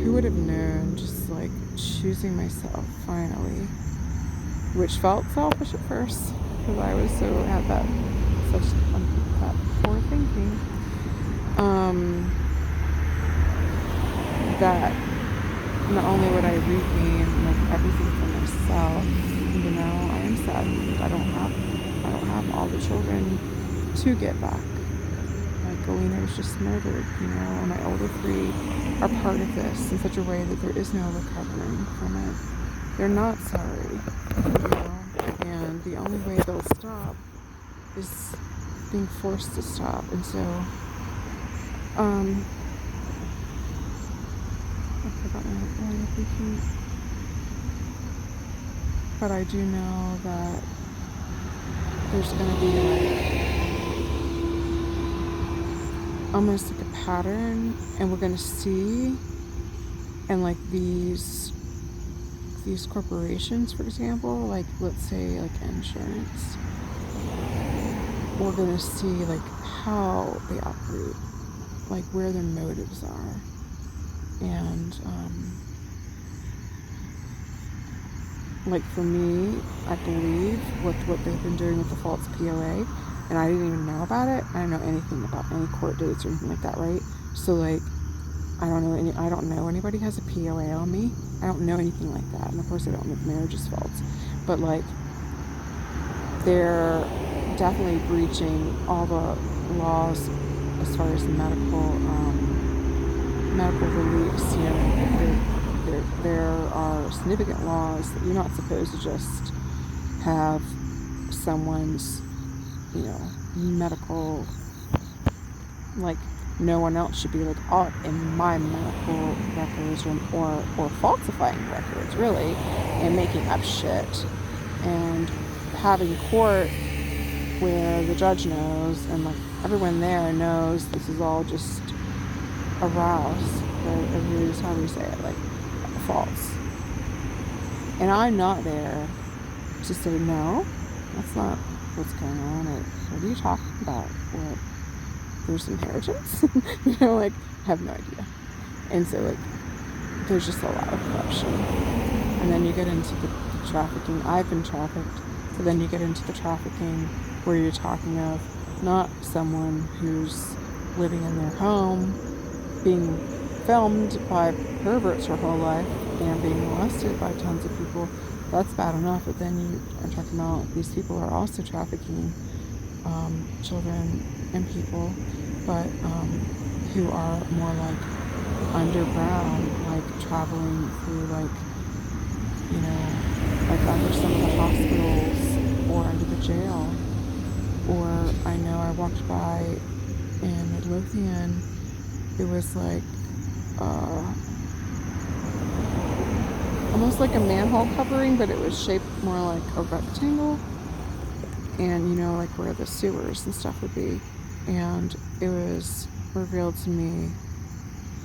who would have known, just like choosing myself finally, which felt selfish at first because I was had that poor thinking, that not only would I regain like everything for myself, I am saddened I don't have all the children to get back. Like Galena was just murdered, and my older 3 are part of this in such a way that there is no recovering from it. They're not sorry, and the only way they'll stop is being forced to stop. And so I forgot my point. But I do know that there's going to be like almost like a pattern, and we're going to see, and like these corporations, for example, like let's say like insurance, we're going to see like how they operate, like where their motives are. And like for me, I believe what they've been doing with the false POA, and I didn't even know about it. I don't know anything about any court dates or anything like that, right? So like I don't know anybody has a POA on me. I don't know anything like that. And of course I don't know if marriage is false. But like they're definitely breaching all the laws as far as medical reliefs. There are significant laws that you're not supposed to just have someone's, medical, like no one else should be like in my medical records or falsifying records, really, and making up shit, and having court where the judge knows and like everyone there knows this is all just a rouse, how do you say it, like false. And I'm not there to say no, that's not what's going on, or what are you talking about, what, there's inheritance? Like I have no idea. And so like there's just a lot of corruption. And then you get into the trafficking. I've been trafficked, but then you get into the trafficking where you're talking of not someone who's living in their home being filmed by perverts her whole life and being molested by tons of people. That's bad enough, but then you are talking about these people are also trafficking children and people, but who are more like underground, like traveling through like under some of the hospitals or under the jail. Or I know I walked by in Midlothian, it was like almost like a manhole covering, but it was shaped more like a rectangle, and like where the sewers and stuff would be, and it was revealed to me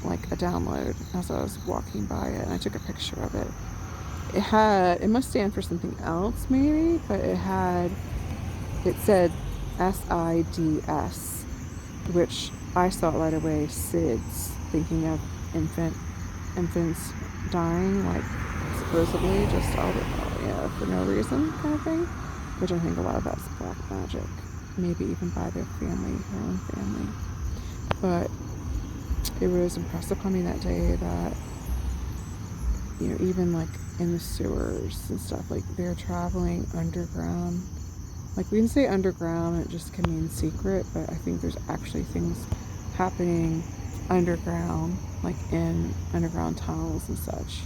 like a download as I was walking by it, and I took a picture of it. It must stand for something else maybe, but it said SIDS, which I saw right away, SIDS, thinking of infants dying, like supposedly just for no reason kind of thing, which I think a lot of that's black magic, maybe even by their own family. But it was impressed upon me that day that, even like in the sewers and stuff, like they're traveling underground. Like we can say underground, it just can mean secret, but I think there's actually things happening underground, like in underground tunnels and such.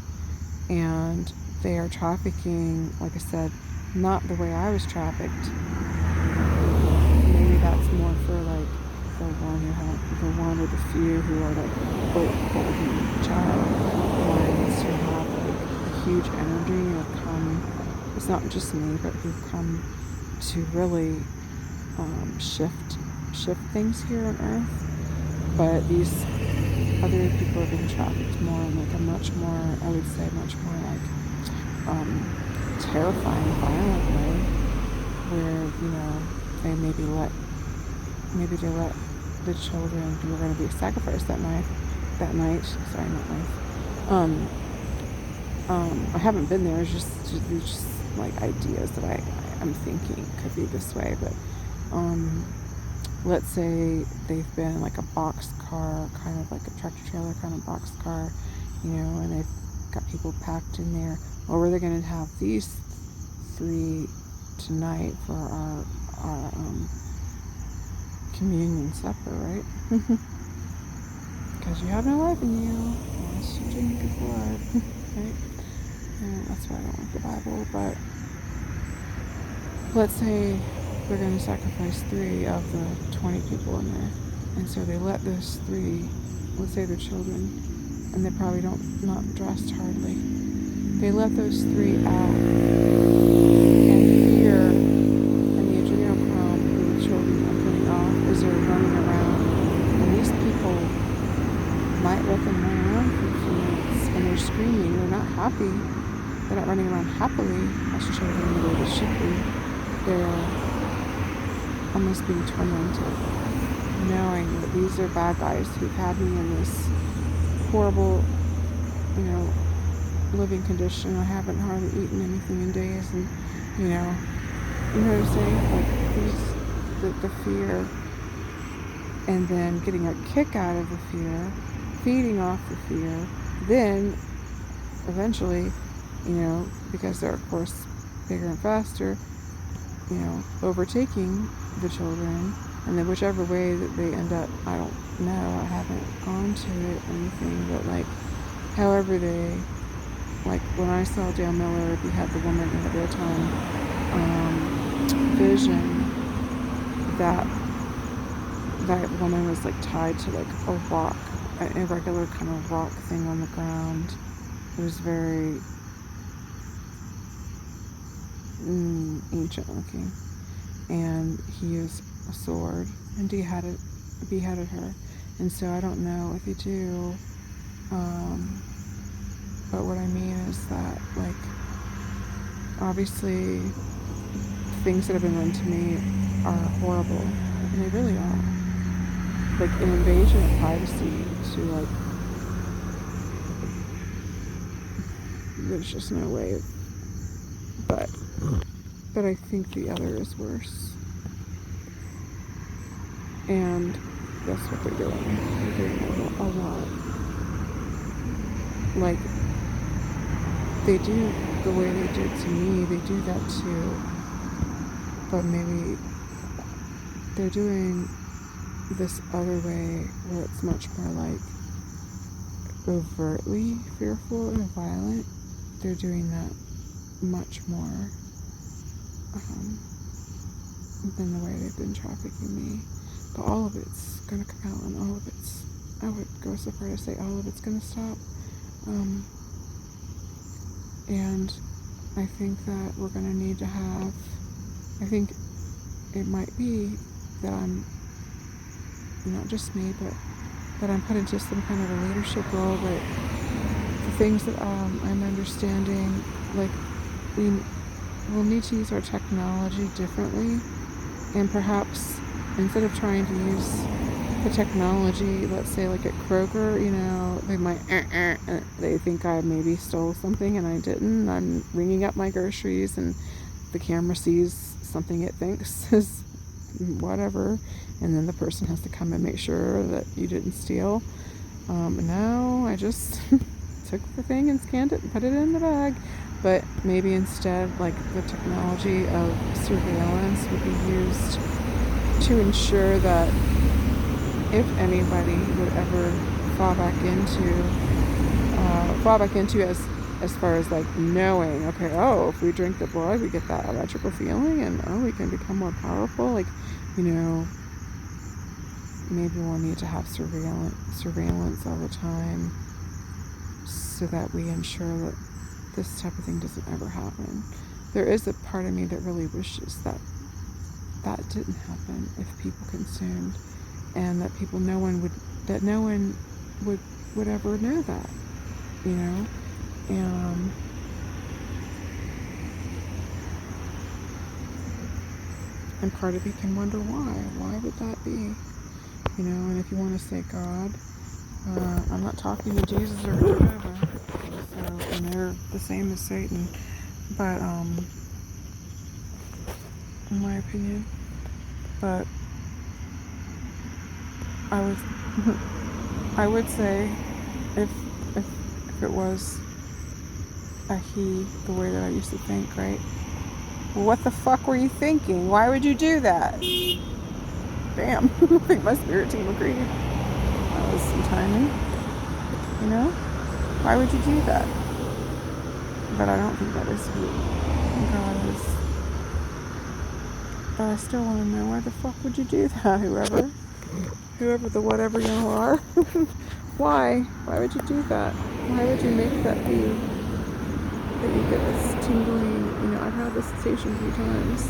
And they are trafficking, like I said, not the way I was trafficked. Maybe that's more for like the one or the few who are like golden child ones who have like a huge energy or come. It's not just me, but who've come to really shift things here on Earth. But these other people are being trafficked more in like a much more, I would say, much more like terrifying, violent way, where they maybe let the children who are going to be sacrificed that night. Sorry, not knife. I haven't been there. It's just like ideas that I'm thinking could be this way, but let's say they've been in like a box car, kind of like a tractor trailer kind of box car, and they've got people packed in there. Or were they going to have these 3 tonight for our communion supper, right? Because you have no life in you unless you drink the blood, right? And that's why I don't like the Bible. But let's say they're going to sacrifice 3 of the 20 people in there, and so they let those 3, let's say they're children, and they probably not dressed hardly. They let those 3 out, and fear and the adrenochrome that the children are putting off as they're running around, and these people might let them run around for a few minutes, and they're screaming. They're not happy. They're not running around happily as children the way they should be. They're almost being tormented, knowing that these are bad guys who've had me in this horrible, living condition. I haven't hardly eaten anything in days, and you know what I'm saying? Like the fear, and then getting a kick out of the fear, feeding off the fear, then eventually, because they're of course bigger and faster, overtaking the children, and then whichever way that they end up, I don't know, I haven't gone to it or anything, but like however they, like when I saw Dale Miller behead the woman in the daytime vision, that woman was like tied to like a rock, a regular kind of rock thing on the ground. It was very ancient looking, and he used a sword and beheaded her. And so I don't know if you do, but what I mean is that, like, obviously things that have been done to me are horrible, and they really are. Like an invasion of privacy to, like, there's just no way, but I think the other is worse. And that's what they're doing. They're doing a lot. Like, they do the way they did to me, they do that too. But maybe they're doing this other way where it's much more like overtly fearful and violent. They're doing that much more than the way they've been trafficking me. But all of it's gonna come out, and all of it's, I would go so far to say all of it's gonna stop. And I think that we're gonna need to have, I think it might be that I'm, not just me, but that I'm put into some kind of a leadership role, but the things that I'm understanding, like we will need to use our technology differently, and perhaps instead of trying to use the technology, let's say like at Kroger, they might, they think I maybe stole something and I didn't. I'm ringing up my groceries and the camera sees something it thinks is whatever, and then the person has to come and make sure that you didn't steal. No, I just took the thing and scanned it and put it in the bag. But maybe instead, like the technology of surveillance would be used to ensure that if anybody would ever fall back into as far as like knowing, okay, if we drink the blood, we get that electrical feeling, and we can become more powerful. Like, maybe we'll need to have surveillance all the time, so that we ensure that this type of thing doesn't ever happen. There is a part of me that really wishes that didn't happen if people consumed, and that no one would ever know that, and part of you can wonder why would that be, and if you want to say God, I'm not talking to Jesus or Jehovah, and they're the same as Satan, but in my opinion, but I would say if it was a he, the way that I used to think, right? Well, what the fuck were you thinking? Why would you do that? Damn, I think my spirit team agreed. That was some timing, Why would you do that? But I don't think that is who God is. But I still want to know, why the fuck would you do that, whoever the whatever you are? Why would you do that? Why would you make that be that you get this tingling? I've had this sensation a few times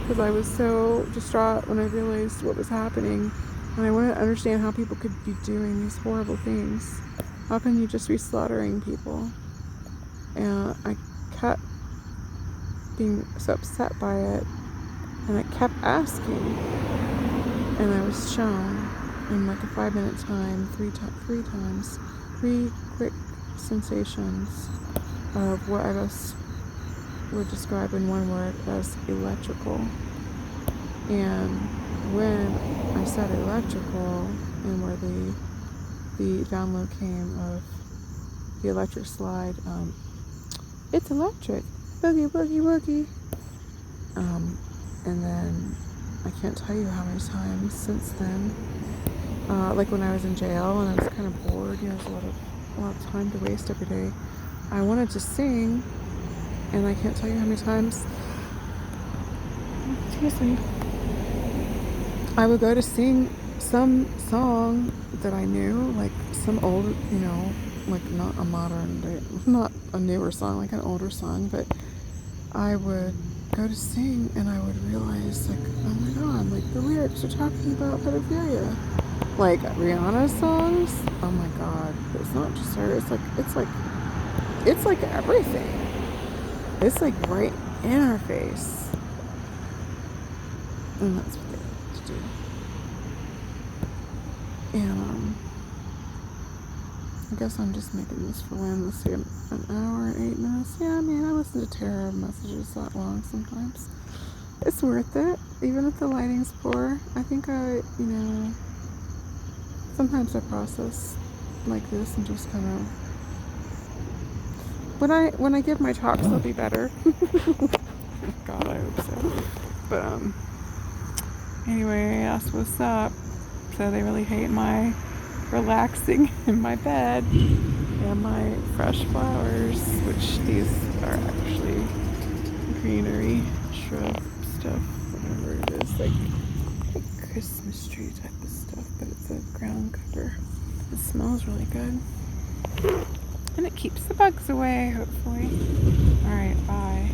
because I was so distraught when I realized what was happening, and I wanted to understand how people could be doing these horrible things. How can you just be slaughtering people? And I kept being so upset by it, and I kept asking, and I was shown in like a 5-minute time, three times, 3 quick sensations of what I would describe in one word as electrical. And when I said electrical, and where the download came of the electric slide, it's electric, boogie boogie woogie. And then I can't tell you how many times since then, like when I was in jail and I was kind of bored, there's a lot of time to waste every day. I wanted to sing, and I can't tell you how many times, excuse me, I would go to sing some song that I knew, like some old, like not a modern day, not a newer song, like an older song, but I would go to sing and I would realize, like, oh my god, like the lyrics are talking about pedophilia. Like Rihanna's songs, oh my god, it's not just her, it's like everything. It's like right in our face. And that's what they like to do. And I guess I'm just making this for when, let's see, an hour and 8 minutes. Yeah, I listen to tarot messages that long sometimes. It's worth it, even if the lighting's poor. I think sometimes I process like this and just kind of, when I give my talks, they'll be better. God, I hope so. But anyway, that's what's up. So they really hate my relaxing in my bed and my fresh flowers, which these are actually greenery, shrub stuff, whatever it is, like Christmas tree type of stuff, but it's a ground cover. It smells really good, and it keeps the bugs away, hopefully. Alright, bye.